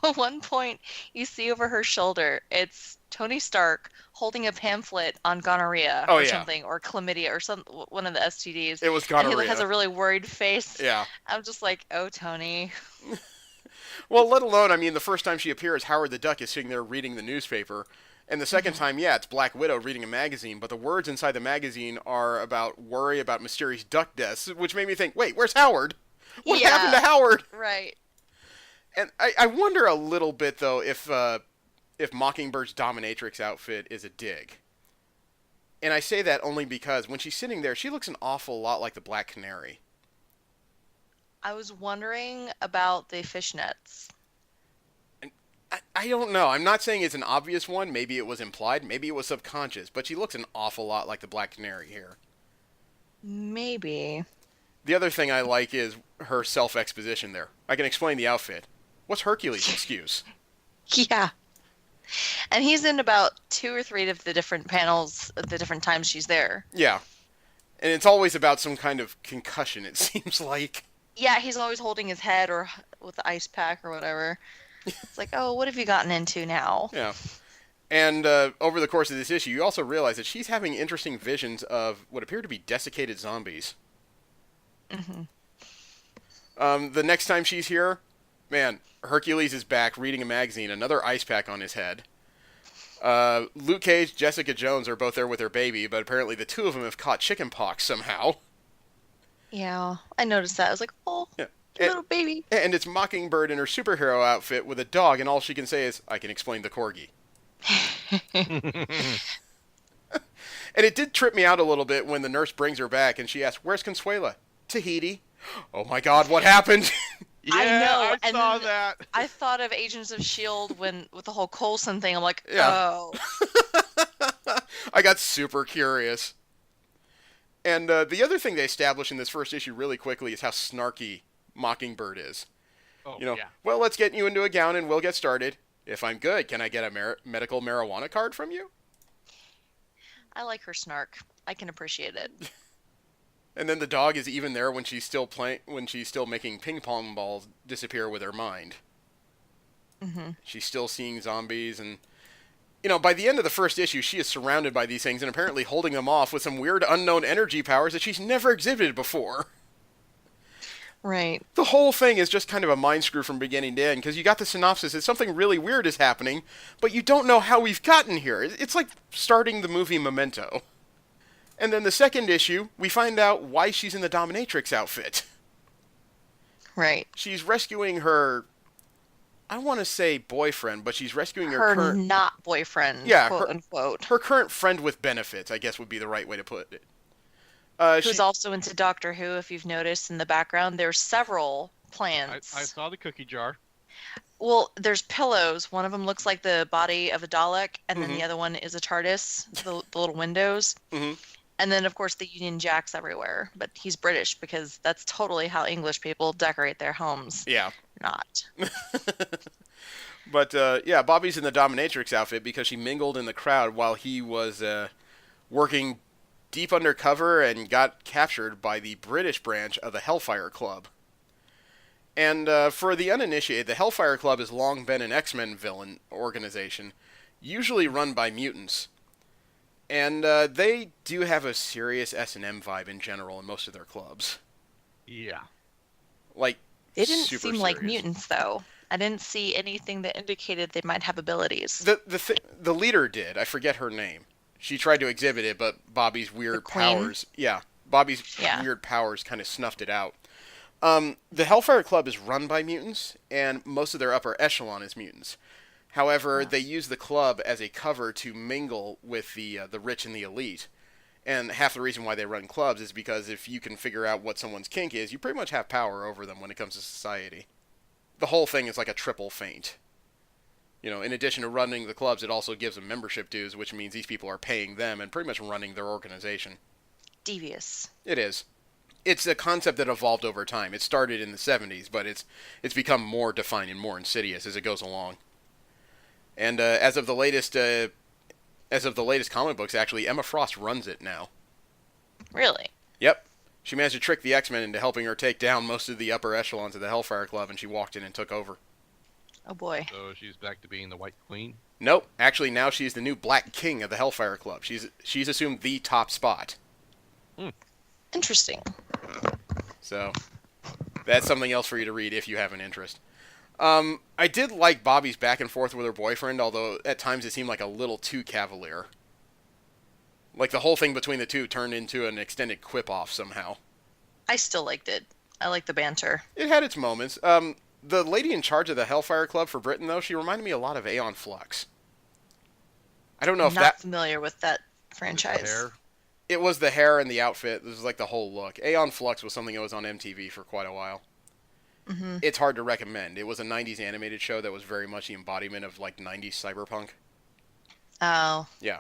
At one point, you see over her shoulder, it's Tony Stark holding a pamphlet on gonorrhea or something, or chlamydia, or one of the STDs. It was gonorrhea. And he has a really worried face. Yeah. I'm just like, oh, Tony. Well, let alone, I mean, the first time she appears, Howard the Duck is sitting there reading the newspaper. And the second time, it's Black Widow reading a magazine, but the words inside the magazine are about worry about mysterious duck deaths, which made me think, wait, where's Howard? What happened to Howard? Right. And I wonder a little bit, though, if Mockingbird's dominatrix outfit is a dig. And I say that only because when she's sitting there, she looks an awful lot like the Black Canary. I was wondering about the fishnets. I don't know. I'm not saying it's an obvious one. Maybe it was implied. Maybe it was subconscious. But she looks an awful lot like the Black Canary here. Maybe. The other thing I like is her self-exposition there. I can explain the outfit. What's Hercules' excuse? Yeah. And he's in about 2 or 3 of the different panels at the different times she's there. Yeah. And it's always about some kind of concussion, it seems like. Yeah, he's always holding his head or with the ice pack or whatever. It's like, oh, what have you gotten into now? Yeah. And over the course of this issue, you also realize that she's having interesting visions of what appear to be desiccated zombies. Mm-hmm. The next time she's here, man, Hercules is back reading a magazine, another ice pack on his head. Luke Cage, Jessica Jones are both there with their baby, but apparently the two of them have caught chickenpox somehow. Yeah, I noticed that. I was like, oh, little baby. And it's Mockingbird in her superhero outfit with a dog, and all she can say is, I can explain the corgi. And it did trip me out a little bit when the nurse brings her back and she asks, "Where's Consuela?" "Tahiti." Oh my God, what happened? Yeah, I know, I and saw then that. I thought of Agents of S.H.I.E.L.D. when with the whole Coulson thing. I'm like, Yeah. oh, I got super curious. And the other thing they establish in this first issue really quickly is how snarky Mockingbird is. Oh, You know, yeah. well, let's get you into a gown and we'll get started. If I'm good, can I get a medical marijuana card from you? I like her snark. I can appreciate it. And then the dog is even there when she's still making ping pong balls disappear with her mind. Hmm. She's still seeing zombies, and by the end of the first issue, she is surrounded by these things and apparently holding them off with some weird unknown energy powers that she's never exhibited before. Right. The whole thing is just kind of a mind screw from beginning to end, because you got the synopsis that something really weird is happening, but you don't know how we've gotten here. It's like starting the movie Memento. And then the second issue, we find out why she's in the dominatrix outfit. Right. She's rescuing her, I want to say boyfriend, but she's rescuing her Her current... not boyfriend, Yeah, quote unquote. Her current friend with benefits, I guess would be the right way to put it. Who's also into Doctor Who, if you've noticed in the background. There's several plants. I saw the cookie jar. Well, there's pillows. One of them looks like the body of a Dalek, and then Mhm. the other one is a TARDIS, the little windows. Mhm. And then, of course, the Union Jacks everywhere. But he's British because that's totally how English people decorate their homes. Yeah. Not. But, yeah, Bobby's in the dominatrix outfit because she mingled in the crowd while he was working deep undercover and got captured by the British branch of the Hellfire Club. And for the uninitiated, the Hellfire Club has long been an X-Men villain organization, usually run by mutants. And they do have a serious S&M vibe in general in most of their clubs. Yeah. Like, They didn't super seem like serious. mutants, though. I didn't see anything that indicated they might have abilities. The leader did. I forget her name. She tried to exhibit it, but Bobby's weird Queen? powers... Yeah, Bobby's Yeah. weird powers kind of snuffed it out. The Hellfire Club is run by mutants, and most of their upper echelon is mutants. However, they use the club as a cover to mingle with the rich and the elite. And half the reason why they run clubs is because if you can figure out what someone's kink is, you pretty much have power over them when it comes to society. The whole thing is like a triple feint. In addition to running the clubs, it also gives them membership dues, which means these people are paying them and pretty much running their organization. Devious. It is. It's a concept that evolved over time. It started in the 70s, but it's become more defined and more insidious as it goes along. And as of the latest comic books, actually, Emma Frost runs it now. Really? Yep. She managed to trick the X-Men into helping her take down most of the upper echelons of the Hellfire Club, and she walked in and took over. Oh boy. So she's back to being the White Queen. Nope. Actually, now she's the new Black King of the Hellfire Club. She's assumed the top spot. Interesting. So, that's something else for you to read if you have an interest. I did like Bobby's back and forth with her boyfriend, although at times it seemed like a little too cavalier. Like the whole thing between the two turned into an extended quip-off somehow. I still liked it. I like the banter. It had its moments. The lady in charge of the Hellfire Club for Britain, though, she reminded me a lot of Aeon Flux. I don't know I'm if not that... familiar with that franchise. Hair. It was the hair and the outfit. This was like the whole look. Aeon Flux was something that was on MTV for quite a while. Mm-hmm. It's hard to recommend. It was a 90s animated show that was very much the embodiment of like 90s cyberpunk. Oh. Yeah.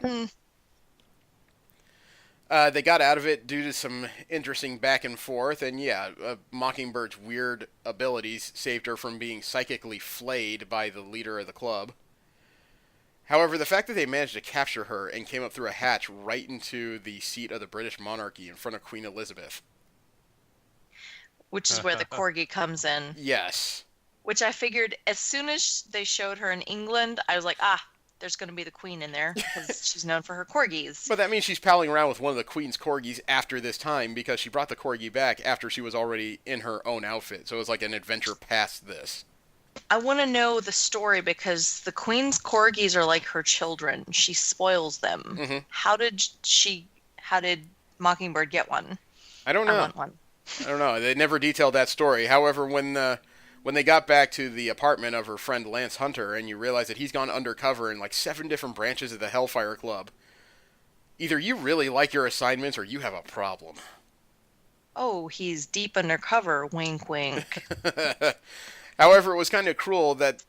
They got out of it due to some interesting back and forth, and yeah, Mockingbird's weird abilities saved her from being psychically flayed by the leader of the club. However, the fact that they managed to capture her and came up through a hatch right into the seat of the British monarchy in front of Queen Elizabeth. Which is where the corgi comes in. Yes. Which I figured as soon as they showed her in England, I was like, there's going to be the queen in there because she's known for her corgis. But that means she's palling around with one of the Queen's corgis after this time because she brought the corgi back after she was already in her own outfit. So it was like an adventure past this. I want to know the story because the queen's corgis are like her children. She spoils them. Mm-hmm. How did Mockingbird get one? I don't I know. want one. I don't know. They never detailed that story. However, when when they got back to the apartment of her friend Lance Hunter, and you realize that he's gone undercover in like 7 different branches of the Hellfire Club. Either you really like your assignments or you have a problem. Oh, he's deep undercover. Wink, wink. However, it was kind of cruel that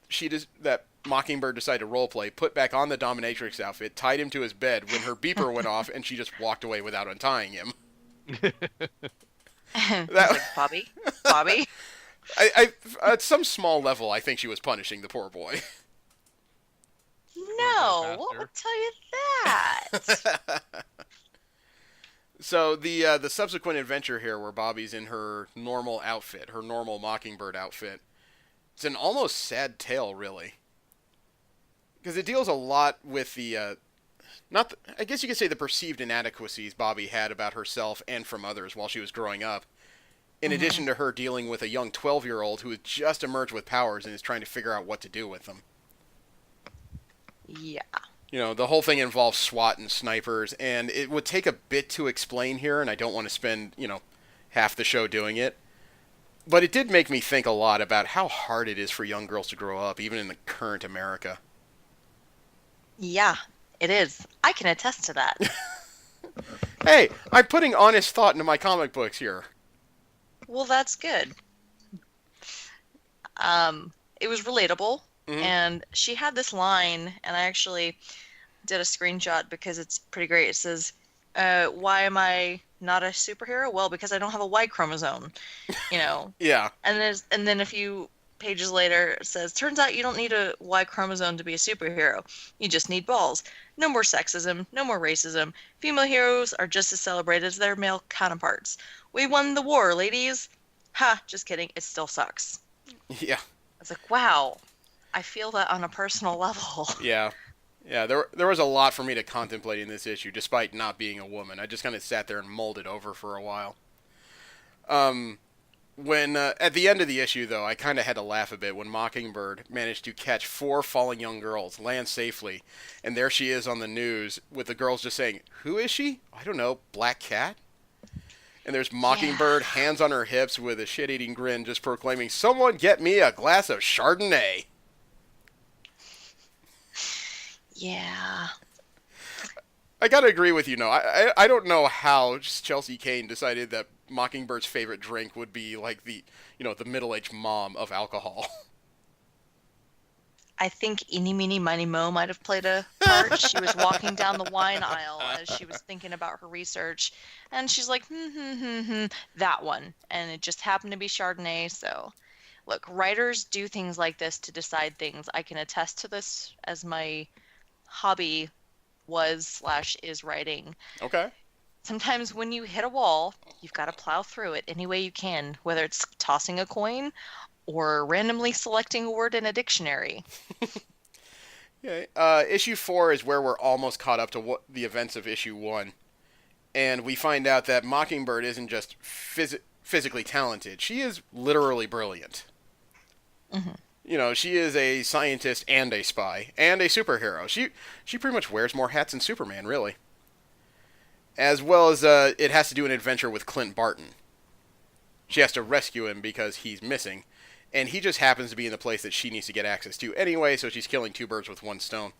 that Mockingbird decided to roleplay, put back on the dominatrix outfit, tied him to his bed when her beeper went off, and she just walked away without untying him. Like, Bobby. I at some small level, I think she was punishing the poor boy. No, what would tell you that? So the subsequent adventure here, where Bobby's in her normal outfit, her normal Mockingbird outfit, it's an almost sad tale, really, because it deals a lot with the I guess you could say the perceived inadequacies Bobby had about herself and from others while she was growing up. In addition to her dealing with a young 12-year-old who has just emerged with powers and is trying to figure out what to do with them. Yeah. You know, the whole thing involves SWAT and snipers, and it would take a bit to explain here, and I don't want to spend, half the show doing it. But it did make me think a lot about how hard it is for young girls to grow up, even in the current America. Yeah, it is. I can attest to that. Hey, I'm putting honest thought into my comic books here. Well, that's good. It was relatable, and she had this line, and I actually did a screenshot because it's pretty great. It says, why am I not a superhero? Well, because I don't have a Y chromosome, Yeah. And then a few pages later, it says, turns out you don't need a Y chromosome to be a superhero. You just need balls. No more sexism, no more racism. Female heroes are just as celebrated as their male counterparts. We won the war, ladies. Ha, just kidding. It still sucks. Yeah. I was like, wow, I feel that on a personal level. Yeah. Yeah, there was a lot for me to contemplate in this issue, despite not being a woman. I just kind of sat there and mulled it over for a while. When at the end of the issue, though, I kind of had to laugh a bit when Mockingbird managed to catch 4 falling young girls, land safely, and there she is on the news with the girls just saying, "Who is she? I don't know, Black Cat?" And there's Mockingbird, hands on her hips, with a shit-eating grin, just proclaiming, "Someone get me a glass of Chardonnay." Yeah. I gotta agree with you, no. I don't know how Chelsea Kane decided that Mockingbird's favorite drink would be like the middle-aged mom of alcohol. I think Eeny, Meeny, Miny, Mo might have played a part. She was walking down the wine aisle as she was thinking about her research, and she's like, that one. And it just happened to be Chardonnay, so... Look, writers do things like this to decide things. I can attest to this as my hobby was/is writing. Okay. Sometimes when you hit a wall, you've got to plow through it any way you can, whether it's tossing a coin or randomly selecting a word in a dictionary. Yeah. Issue 4 is where we're almost caught up to the events of issue 1. And we find out that Mockingbird isn't just physically talented. She is literally brilliant. Mm-hmm. She is a scientist and a spy and a superhero. She pretty much wears more hats than Superman, really. As well as it has to do an adventure with Clint Barton. She has to rescue him because he's missing, and he just happens to be in the place that she needs to get access to anyway, so she's killing 2 birds with 1 stone.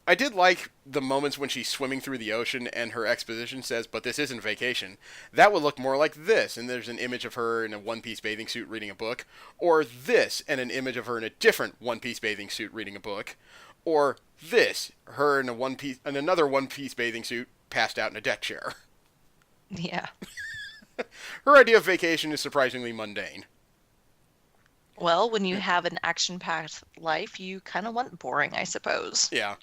I did like the moments when she's swimming through the ocean and her exposition says, "But this isn't vacation. That would look more like this," and there's an image of her in a one-piece bathing suit reading a book, or this, and an image of her in a different one-piece bathing suit reading a book, or this, her in another one-piece bathing suit passed out in a deck chair. Yeah. Her idea of vacation is surprisingly mundane. Well, when you have an action-packed life, you kind of want boring, I suppose. Yeah.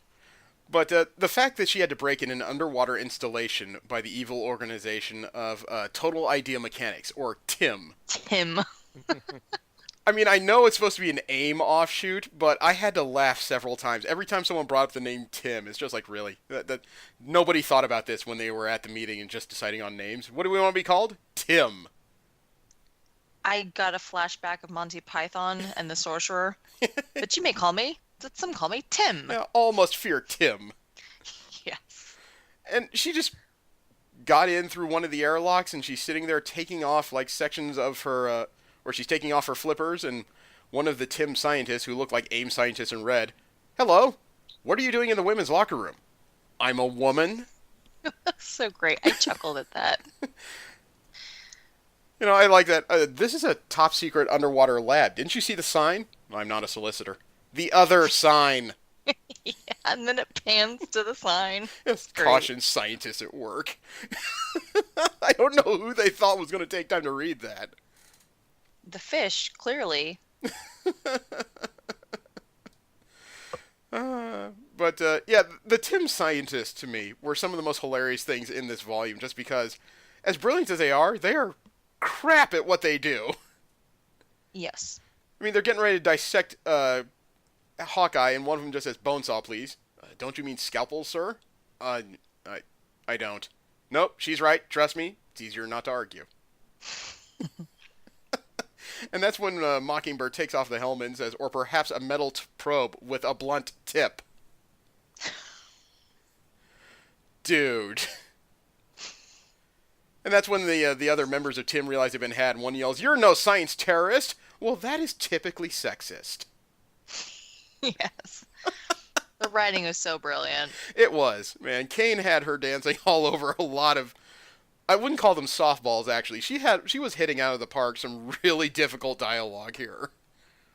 But the fact that she had to break in an underwater installation by the evil organization of Total Idea Mechanics, or TIM. TIM. I mean, I know it's supposed to be an AIM offshoot, but I had to laugh several times. Every time someone brought up the name Tim, it's just like, really? That nobody thought about this when they were at the meeting and just deciding on names. What do we want to be called? Tim. I got a flashback of Monty Python and the Sorcerer. But you may call me, some call me Tim. Yeah, all must fear Tim. Yes. And she just got in through one of the airlocks, and she's sitting there taking off like sections of her, where she's taking off her flippers, and one of the Tim scientists who look like AIM scientists in red, "Hello, what are you doing in the women's locker room?" "I'm a woman." So great. I chuckled at that. You know, I like that. This is a top secret underwater lab. Didn't you see the sign? "I'm not a solicitor." "The other sign." Yeah, and then it pans to the sign. Yes, Great. caution scientists at work. I don't know who they thought was going to take time to read that. The fish, clearly. Yeah, the Tim scientists to me were some of the most hilarious things in this volume, just because, as brilliant as they are crap at what they do. Yes. I mean, they're getting ready to dissect Hawkeye, and one of them just says, "Bone saw, please." "Don't you mean scalpel, sir?" I don't." "Nope, she's right. Trust me. It's easier not to argue." And that's when Mockingbird takes off the helmet and says, "Or perhaps a metal probe with a blunt tip." Dude. And that's when the other members of Tim realize they've been had, and one yells, "You're no science terrorist!" Well, that is typically sexist. Yes. The writing was so brilliant. It was, man. Kane had her dancing all over a lot of, I wouldn't call them softballs, actually. She was hitting out of the park some really difficult dialogue here.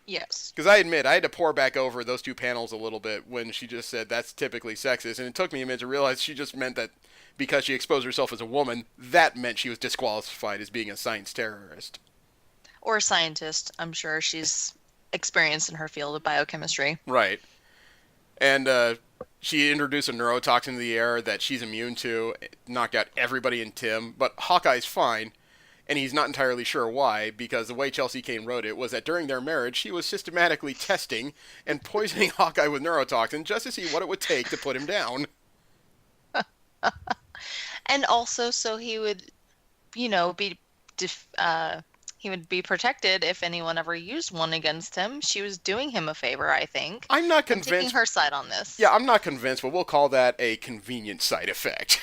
Yes. Because I admit, I had to pour back over those two panels a little bit when she just said, "That's typically sexist," and it took me a minute to realize she just meant that because she exposed herself as a woman, that meant she was disqualified as being a science terrorist. Or a scientist. I'm sure she's experienced in her field of biochemistry. Right. And she introduced a neurotoxin in the air that she's immune to, knocked out everybody in Tim, but Hawkeye's fine, and he's not entirely sure why, because the way Chelsea Kane wrote it was that during their marriage, she was systematically testing and poisoning Hawkeye with neurotoxin just to see what it would take to put him down. And also so he would, he would be protected if anyone ever used one against him. She was doing him a favor, I think. I'm not I'm taking convinced. her side on this. Yeah, I'm not convinced, but we'll call that a convenient side effect.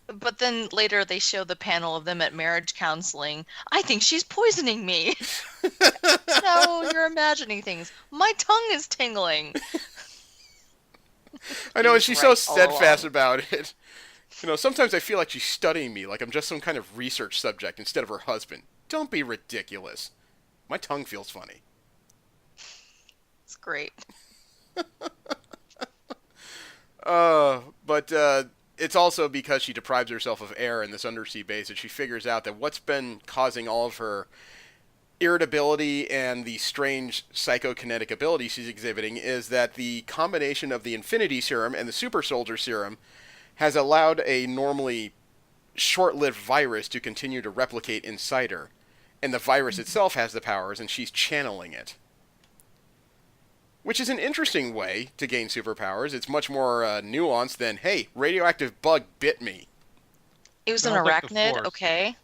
But then later they show the panel of them at marriage counseling. "I think she's poisoning me." No, you're imagining things. My tongue is tingling. I know, and she's so right all steadfast along. about it. You know, sometimes I feel like she's studying me, like I'm just some kind of research subject instead of her husband. Don't be ridiculous. My tongue feels funny. It's great. But it's also because she deprives herself of air in this undersea base that she figures out that what's been causing all of her irritability and the strange psychokinetic ability she's exhibiting is that the combination of the Infinity Serum and the Super Soldier Serum has allowed a normally short-lived virus to continue to replicate inside her. And the virus itself has the powers, and she's channeling it. Which is an interesting way to gain superpowers. It's much more nuanced than, "Hey, radioactive bug bit me." It was an Sounds like the arachnid, Force. okay?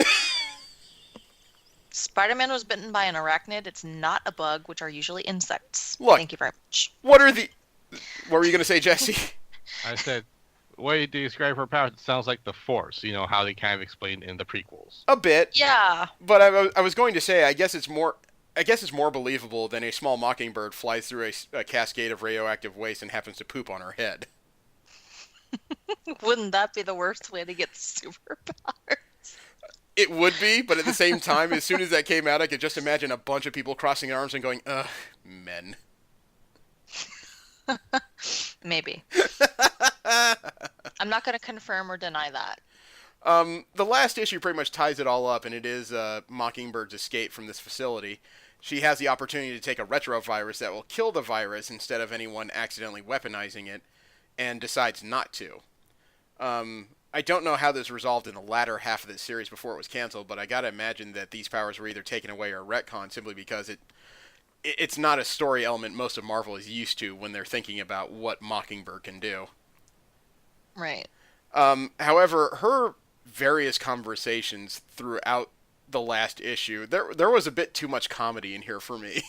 Spider-Man was bitten by an arachnid. It's not a bug, which are usually insects. Look. Thank you very much. What were you going to say, Jesse? I said, the way you describe her powers, it sounds like the Force. You know how they kind of explained in the prequels. A bit. Yeah. But I was going to say, I guess it's more believable than a small mockingbird flies through a cascade of radioactive waste and happens to poop on her head. Wouldn't that be the worst way to get superpowers? It would be, but at the same time, as soon as that came out, I could just imagine a bunch of people crossing their arms and going, "Ugh, men." Maybe. I'm not going to confirm or deny that. The last issue pretty much ties it all up, and it is Mockingbird's escape from this facility. She has the opportunity to take a retrovirus that will kill the virus instead of anyone accidentally weaponizing it, and decides not to. I don't know how this resolved in the latter half of the series before it was canceled, but I gotta imagine that these powers were either taken away or retconned simply because it's not a story element most of Marvel is used to when they're thinking about what Mockingbird can do. Right. However, her various conversations throughout the last issue, there was a bit too much comedy in here for me.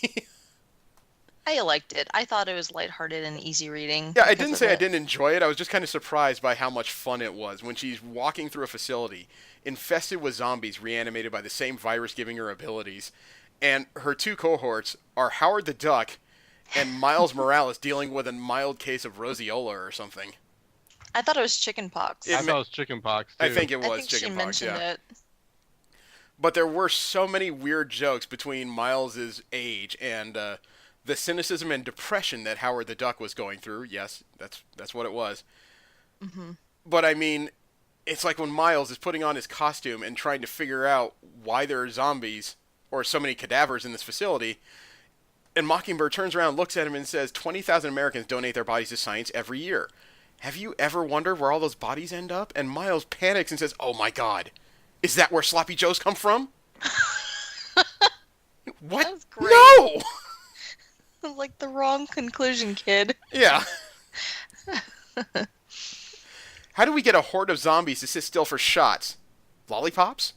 I liked it. I thought it was lighthearted and easy reading. Yeah, I because didn't of say I it. didn't enjoy it. I was just kind of surprised by how much fun it was when she's walking through a facility infested with zombies reanimated by the same virus giving her abilities. And her two cohorts are Howard the Duck and Miles Morales dealing with a mild case of roseola or something. I thought it was chicken pox. I thought it was chickenpox too. I think it I was think she chickenpox, mentioned yeah. it. But there were so many weird jokes between Miles's age and the cynicism and depression that Howard the Duck was going through. Yes, that's what it was. Hmm. But I mean, it's like when Miles is putting on his costume and trying to figure out why there are zombies or so many cadavers in this facility. And Mockingbird turns around, looks at him, and says, 20,000 Americans donate their bodies to science every year. Have you ever wondered where all those bodies end up? And Miles panics and says, oh my god, is that where sloppy joes come from? What? That was great. No! It was like the wrong conclusion, kid. Yeah. How do we get a horde of zombies to sit still for shots? Lollipops?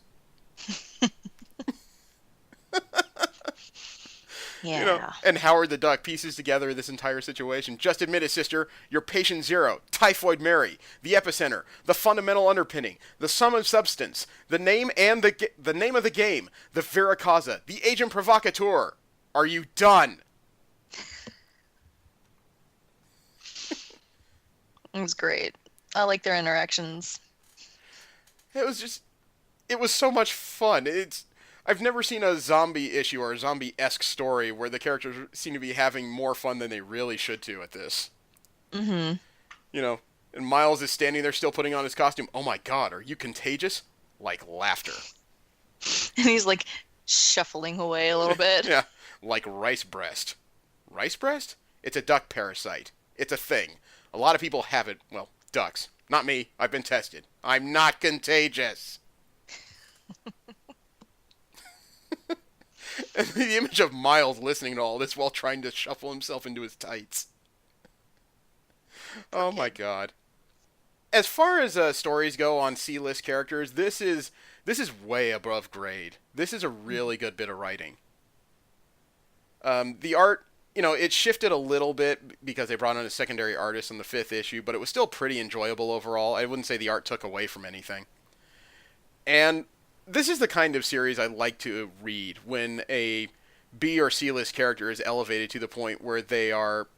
Yeah. You know, and Howard the Duck pieces together this entire situation. Just admit it, sister. You're patient zero, Typhoid Mary, the epicenter, the fundamental underpinning, the sum of substance, the name and the name of the game, the vera causa, the agent provocateur. Are you done? It was great. I like their interactions. It was so much fun. I've never seen a zombie issue or a zombie-esque story where the characters seem to be having more fun than they really should to at this. Mm-hmm. You know, and Miles is standing there still putting on his costume. Oh my god, are you contagious? Like laughter. And he's like shuffling away a little bit. Yeah, like rice breast. Rice breast? It's a duck parasite. It's a thing. A lot of people have it. Well, ducks. Not me. I've been tested. I'm not contagious. And the image of Miles listening to all this while trying to shuffle himself into his tights. Oh my god. As far as stories go on C-list characters, this is way above grade. This is a really good bit of writing. The art, you know, it shifted a little bit because they brought in a secondary artist in the 5th issue, but it was still pretty enjoyable overall. I wouldn't say the art took away from anything. And this is the kind of series I like to read when a B or C-list character is elevated to the point where they are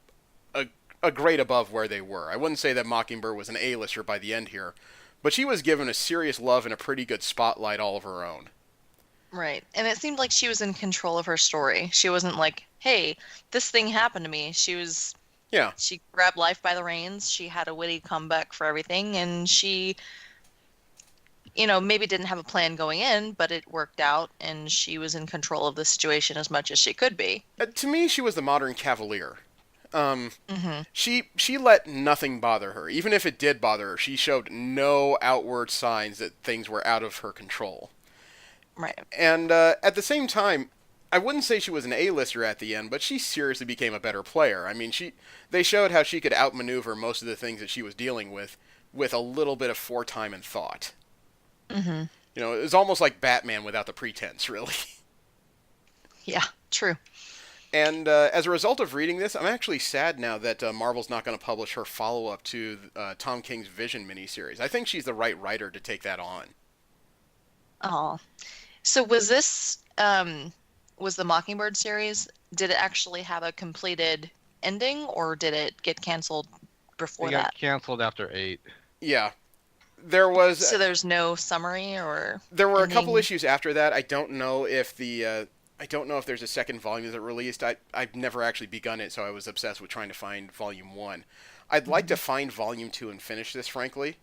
a grade above where they were. I wouldn't say that Mockingbird was an A-lister by the end here, but she was given a serious love and a pretty good spotlight all of her own. Right. And it seemed like she was in control of her story. She wasn't like, hey, this thing happened to me. Yeah. She grabbed life by the reins. She had a witty comeback for everything, and she, you know, maybe didn't have a plan going in, but it worked out, and she was in control of the situation as much as she could be. To me, she was the modern cavalier. Mm-hmm. She let nothing bother her. Even if it did bother her, she showed no outward signs that things were out of her control. Right. And at the same time, I wouldn't say she was an A-lister at the end, but she seriously became a better player. I mean, they showed how she could outmaneuver most of the things that she was dealing with a little bit of foretime and thought. Mm-hmm. You know, it was almost like Batman without the pretense, really. Yeah, true. And as a result of reading this, I'm actually sad now that Marvel's not going to publish her follow-up to Tom King's Vision miniseries. I think she's the right writer to take that on. Oh. So was this, was the Mockingbird series, did it actually have a completed ending, or did it get canceled before It got that? canceled after 8. Yeah. There was... So there's no summary or There were a ending? couple issues after that. I don't know if there's a second volume that released. I've never actually begun it, so I was obsessed with trying to find volume 1. I'd like to find volume 2 and finish this, frankly.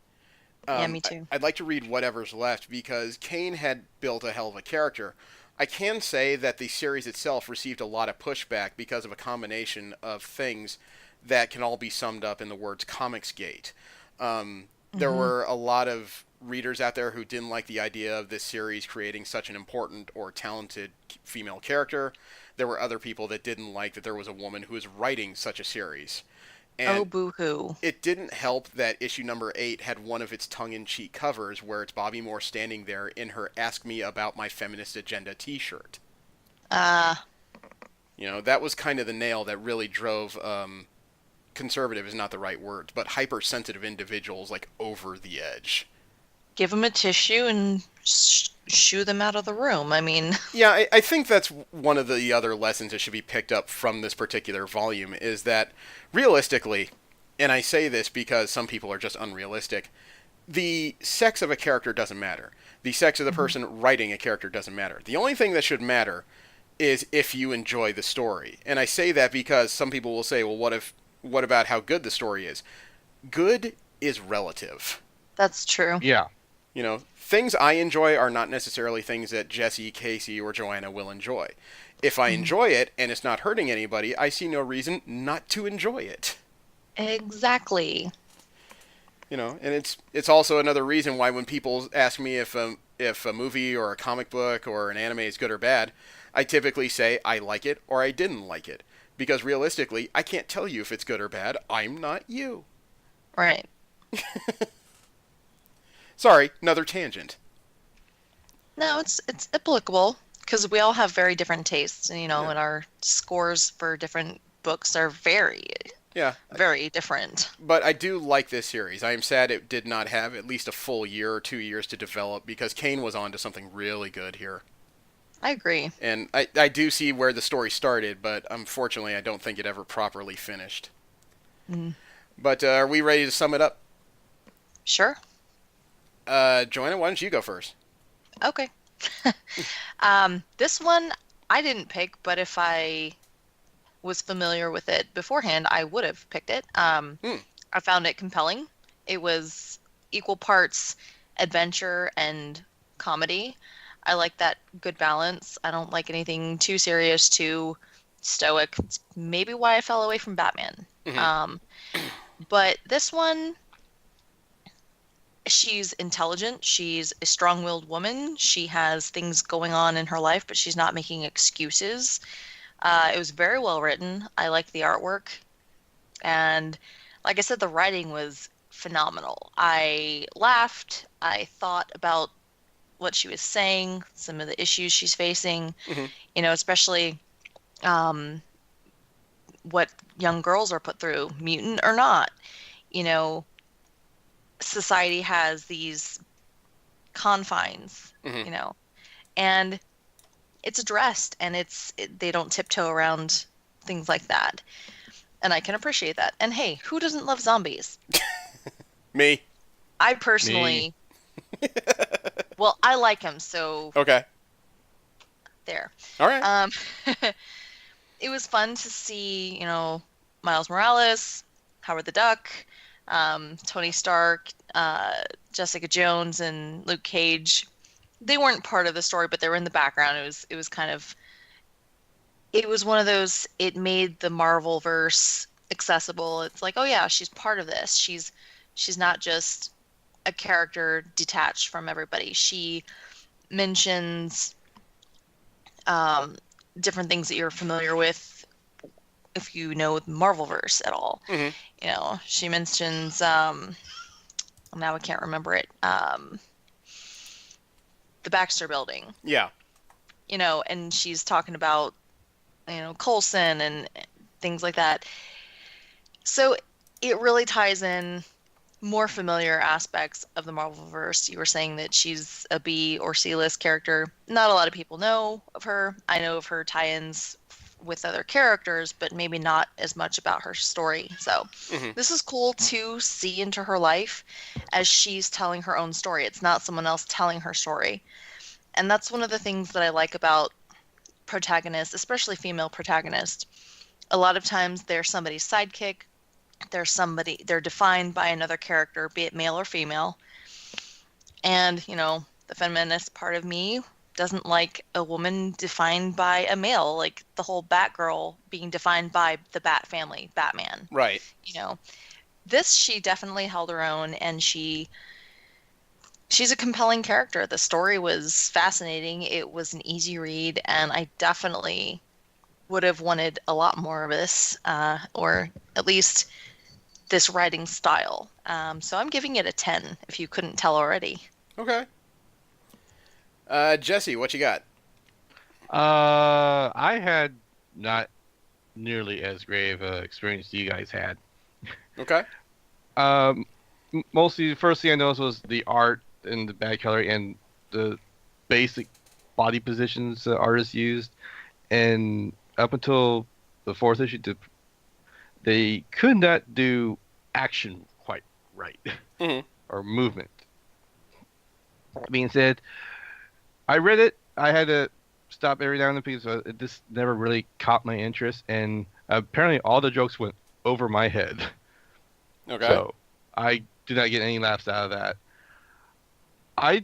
Yeah, me too. I'd like to read whatever's left because Kane had built a hell of a character. I can say that the series itself received a lot of pushback because of a combination of things that can all be summed up in the words Comicsgate. There were a lot of readers out there who didn't like the idea of this series creating such an important or talented female character. There were other people that didn't like that there was a woman who was writing such a series. And Oh, boo-hoo. it didn't help that issue number 8 had one of its tongue-in-cheek covers where it's Bobby Moore standing there in her Ask Me About My Feminist Agenda t-shirt. That was kind of the nail that really drove conservative is not the right word, but hypersensitive individuals like over the edge. Give them a tissue and shoo them out of the room. I mean, Yeah, I think that's one of the other lessons that should be picked up from this particular volume is that realistically, and I say this because some people are just unrealistic, the sex of a character doesn't matter. The sex of the person writing a character doesn't matter. The only thing that should matter is if you enjoy the story. And I say that because some people will say, well, what about how good the story is? Good is relative. that's true. Yeah. Things I enjoy are not necessarily things that Jesse, Casey, or Joanna will enjoy. If I enjoy it and it's not hurting anybody, I see no reason not to enjoy it. Exactly. And it's also another reason why when people ask me if a movie or a comic book or an anime is good or bad, I typically say I like it or I didn't like it. Because realistically, I can't tell you if it's good or bad. I'm not you. Right. Sorry, another tangent. No, it's applicable because we all have very different tastes, and Yeah. and our scores for different books are very, Yeah, very different. but I do like this series. I am sad it did not have at least a full year or 2 years to develop because Kane was on to something really good here. I agree. And I do see where the story started, but unfortunately I don't think it ever properly finished. Mm. But are we ready to sum it up? Sure. Joanna, why don't you go first? Okay. This one I didn't pick, but if I was familiar with it beforehand, I would have picked it. I found it compelling. It was equal parts adventure and comedy. I like that good balance. I don't like anything too serious, too stoic. It's maybe why I fell away from Batman. But this one, she's intelligent. She's a strong-willed woman. She has things going on in her life, but she's not making excuses. It was very well written. I liked the artwork. And like I said, the writing was phenomenal. I laughed. I thought about what she was saying, some of the issues she's facing, especially what young girls are put through, mutant or not. Society has these confines, and it's addressed, and they don't tiptoe around things like that. And I can appreciate that. And hey, who doesn't love zombies? Me. I personally, well, I like them, so Okay. there. All right. It was fun to see, Miles Morales, Howard the Duck, Tony Stark, Jessica Jones, and Luke Cage. They weren't part of the story, but they were in the background. It was kind of, it was one of those, it made the Marvel-verse accessible. It's like, oh yeah, she's part of this. She's not just a character detached from everybody. She mentions different things that you're familiar with if you know the Marvel-verse at all. She mentions, now I can't remember it, the Baxter Building. Yeah. And she's talking about, Coulson and things like that. So it really ties in more familiar aspects of the Marvelverse. You were saying that she's a B or C list character. Not a lot of people know of her. I know of her tie-ins with other characters, but maybe not as much about her story. So this is cool to see into her life as she's telling her own story. It's not someone else telling her story. And that's one of the things that I like about protagonists, especially female protagonists. A lot of times they're somebody's sidekick. They're defined by another character, be it male or female. And, the feminist part of me doesn't like a woman defined by a male, like the whole Batgirl being defined by the Bat family, Batman. Right. This, she definitely held her own, and she's a compelling character. The story was fascinating. It was an easy read, and I definitely would have wanted a lot more of this, or at least this writing style. So I'm giving it a 10, if you couldn't tell already. Okay. Jesse, what you got? I had not nearly as grave an experience as you guys had. Okay. Mostly, the first thing I noticed was the art and the bad color and the basic body positions the artists used. And up until the fourth issue, they could not do action quite right Mm-hmm. or movement. That being said, I read it. I had to stop every now and then because it just never really caught my interest, and apparently all the jokes went over my head. Okay. So I did not get any laughs out of that. I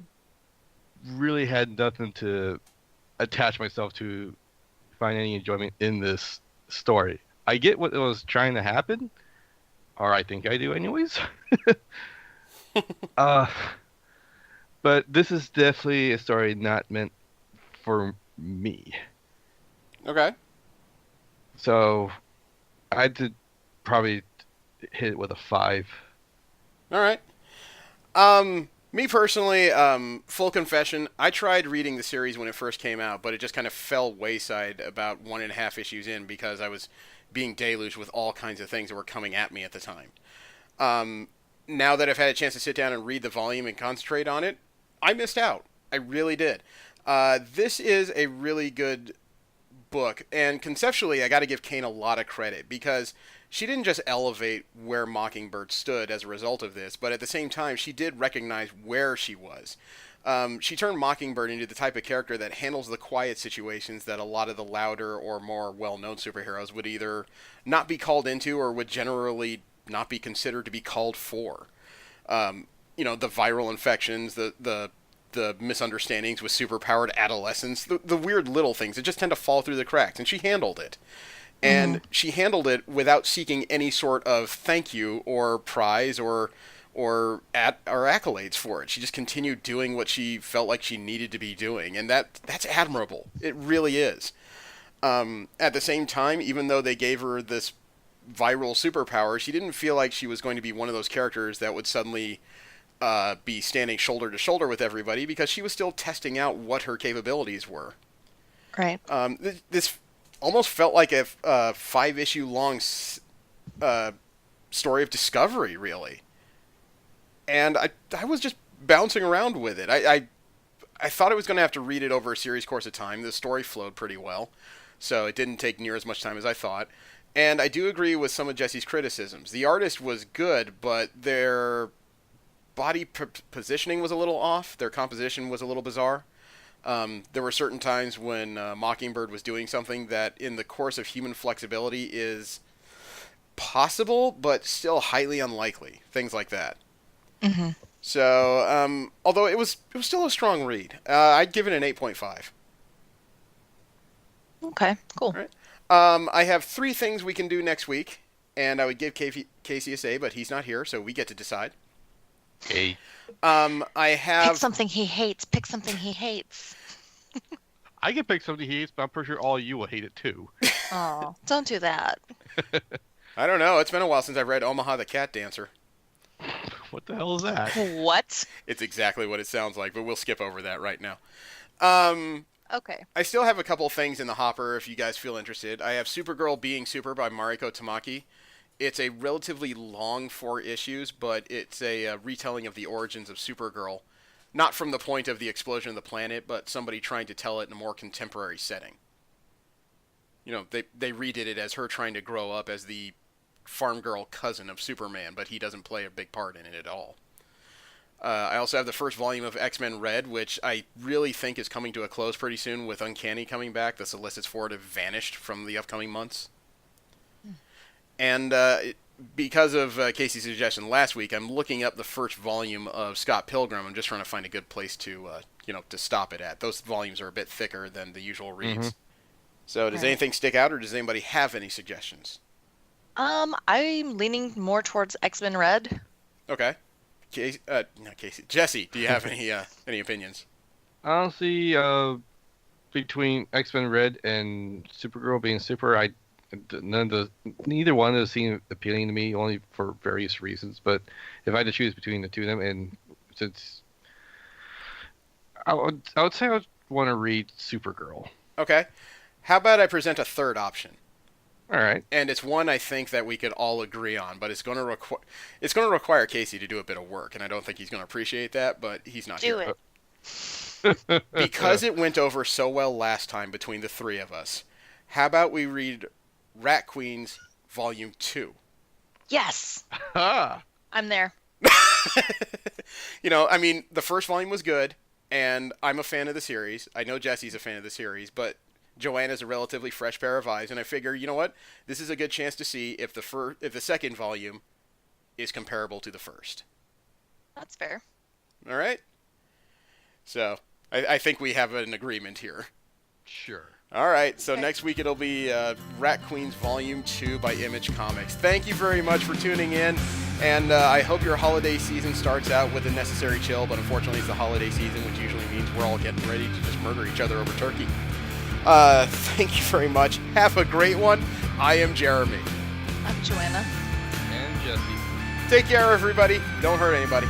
really had nothing to attach myself to find any enjoyment in this story. I get what was trying to happen, or I think I do anyways. uh, but this is definitely a story not meant for me. Okay. So I did probably hit it with a 5. All right. Me personally, full confession, I tried reading the series when it first came out, but it just kind of fell wayside about 1.5 issues in because I was being deluged with all kinds of things that were coming at me at the time. Now that I've had a chance to sit down and read the volume and concentrate on it, I missed out. I really did. This is a really good book, and conceptually, I got to give Kane a lot of credit because she didn't just elevate where Mockingbird stood as a result of this, but at the same time, she did recognize where she was. She turned Mockingbird into the type of character that handles the quiet situations that a lot of the louder or more well-known superheroes would either not be called into or would generally not be considered to be called for. The viral infections, the misunderstandings with superpowered adolescents, the weird little things that just tend to fall through the cracks, and she handled it. And she handled it without seeking any sort of thank you or prize or accolades for it. She just continued doing what she felt like she needed to be doing, and that's admirable. It really is. At the same time, even though they gave her this viral superpower, she didn't feel like she was going to be one of those characters that would suddenly be standing shoulder to shoulder with everybody because she was still testing out what her capabilities were. Right. This almost felt like a 5-issue long story of discovery, really. And I was just bouncing around with it. I thought I was going to have to read it over a series course of time. The story flowed pretty well, so it didn't take near as much time as I thought. And I do agree with some of Jesse's criticisms. The artist was good, but their body positioning was a little off. Their composition was a little bizarre. There were certain times when Mockingbird was doing something that in the course of human flexibility is possible, but still highly unlikely. Things like that. Mm-hmm. So, although it was still a strong read, I'd give it an 8.5. Okay, cool. All right. I have 3 things we can do next week, and I would give Casey a say, but he's not here, so we get to decide. Okay. I have... Pick something he hates. Pick something he hates. I can pick something he hates, but I'm pretty sure all you will hate it too. Oh, don't do that. I don't know. It's been a while since I've read Omaha the Cat Dancer. What the hell is that? What? It's exactly what it sounds like, but we'll skip over that right now. Okay. I still have a couple things in the hopper if you guys feel interested. I have Supergirl Being Super by Mariko Tamaki. It's a relatively long 4 issues, but it's a retelling of the origins of Supergirl. Not from the point of the explosion of the planet, but somebody trying to tell it in a more contemporary setting. They redid it as her trying to grow up as the farm girl cousin of Superman, but he doesn't play a big part in it at all. I also have the first volume of X-Men Red, which I really think is coming to a close pretty soon with Uncanny coming back. The solicits for it have vanished from the upcoming months. And because of Casey's suggestion last week, I'm looking up the first volume of Scott Pilgrim. I'm just trying to find a good place to stop it at. Those volumes are a bit thicker than the usual reads. Mm-hmm. So does anything stick out, or does anybody have any suggestions? I'm leaning more towards X-Men Red. Okay. Not Casey. Jesse, do you have any opinions? Honestly, between X-Men Red and Supergirl Being Super, neither one of those seem appealing to me, only for various reasons. But if I had to choose between the two of them, and since I would say I would want to read Supergirl. Okay. How about I present a third option? All right. And it's one I think that we could all agree on, but it's going to require Casey to do a bit of work, and I don't think he's going to appreciate that, but he's not Do here. it. Because it went over so well last time between the three of us, how about we read Rat Queens Volume 2? Yes. Ah. I'm there. You know, I mean, the first volume was good, and I'm a fan of the series. I know Jesse's a fan of the series, but Joanna's a relatively fresh pair of eyes, and I figure, you know what? This is a good chance to see if the second volume is comparable to the first. That's fair. All right? So, I think we have an agreement here. Sure. All right, so Okay. next week it'll be Rat Queens Volume 2 by Image Comics. Thank you very much for tuning in, and I hope your holiday season starts out with a necessary chill, but unfortunately it's the holiday season, which usually means we're all getting ready to just murder each other over turkey. Thank you very much. Have a great one. I am Jeremy. I'm Joanna. And Jesse. Take care, everybody. Don't hurt anybody.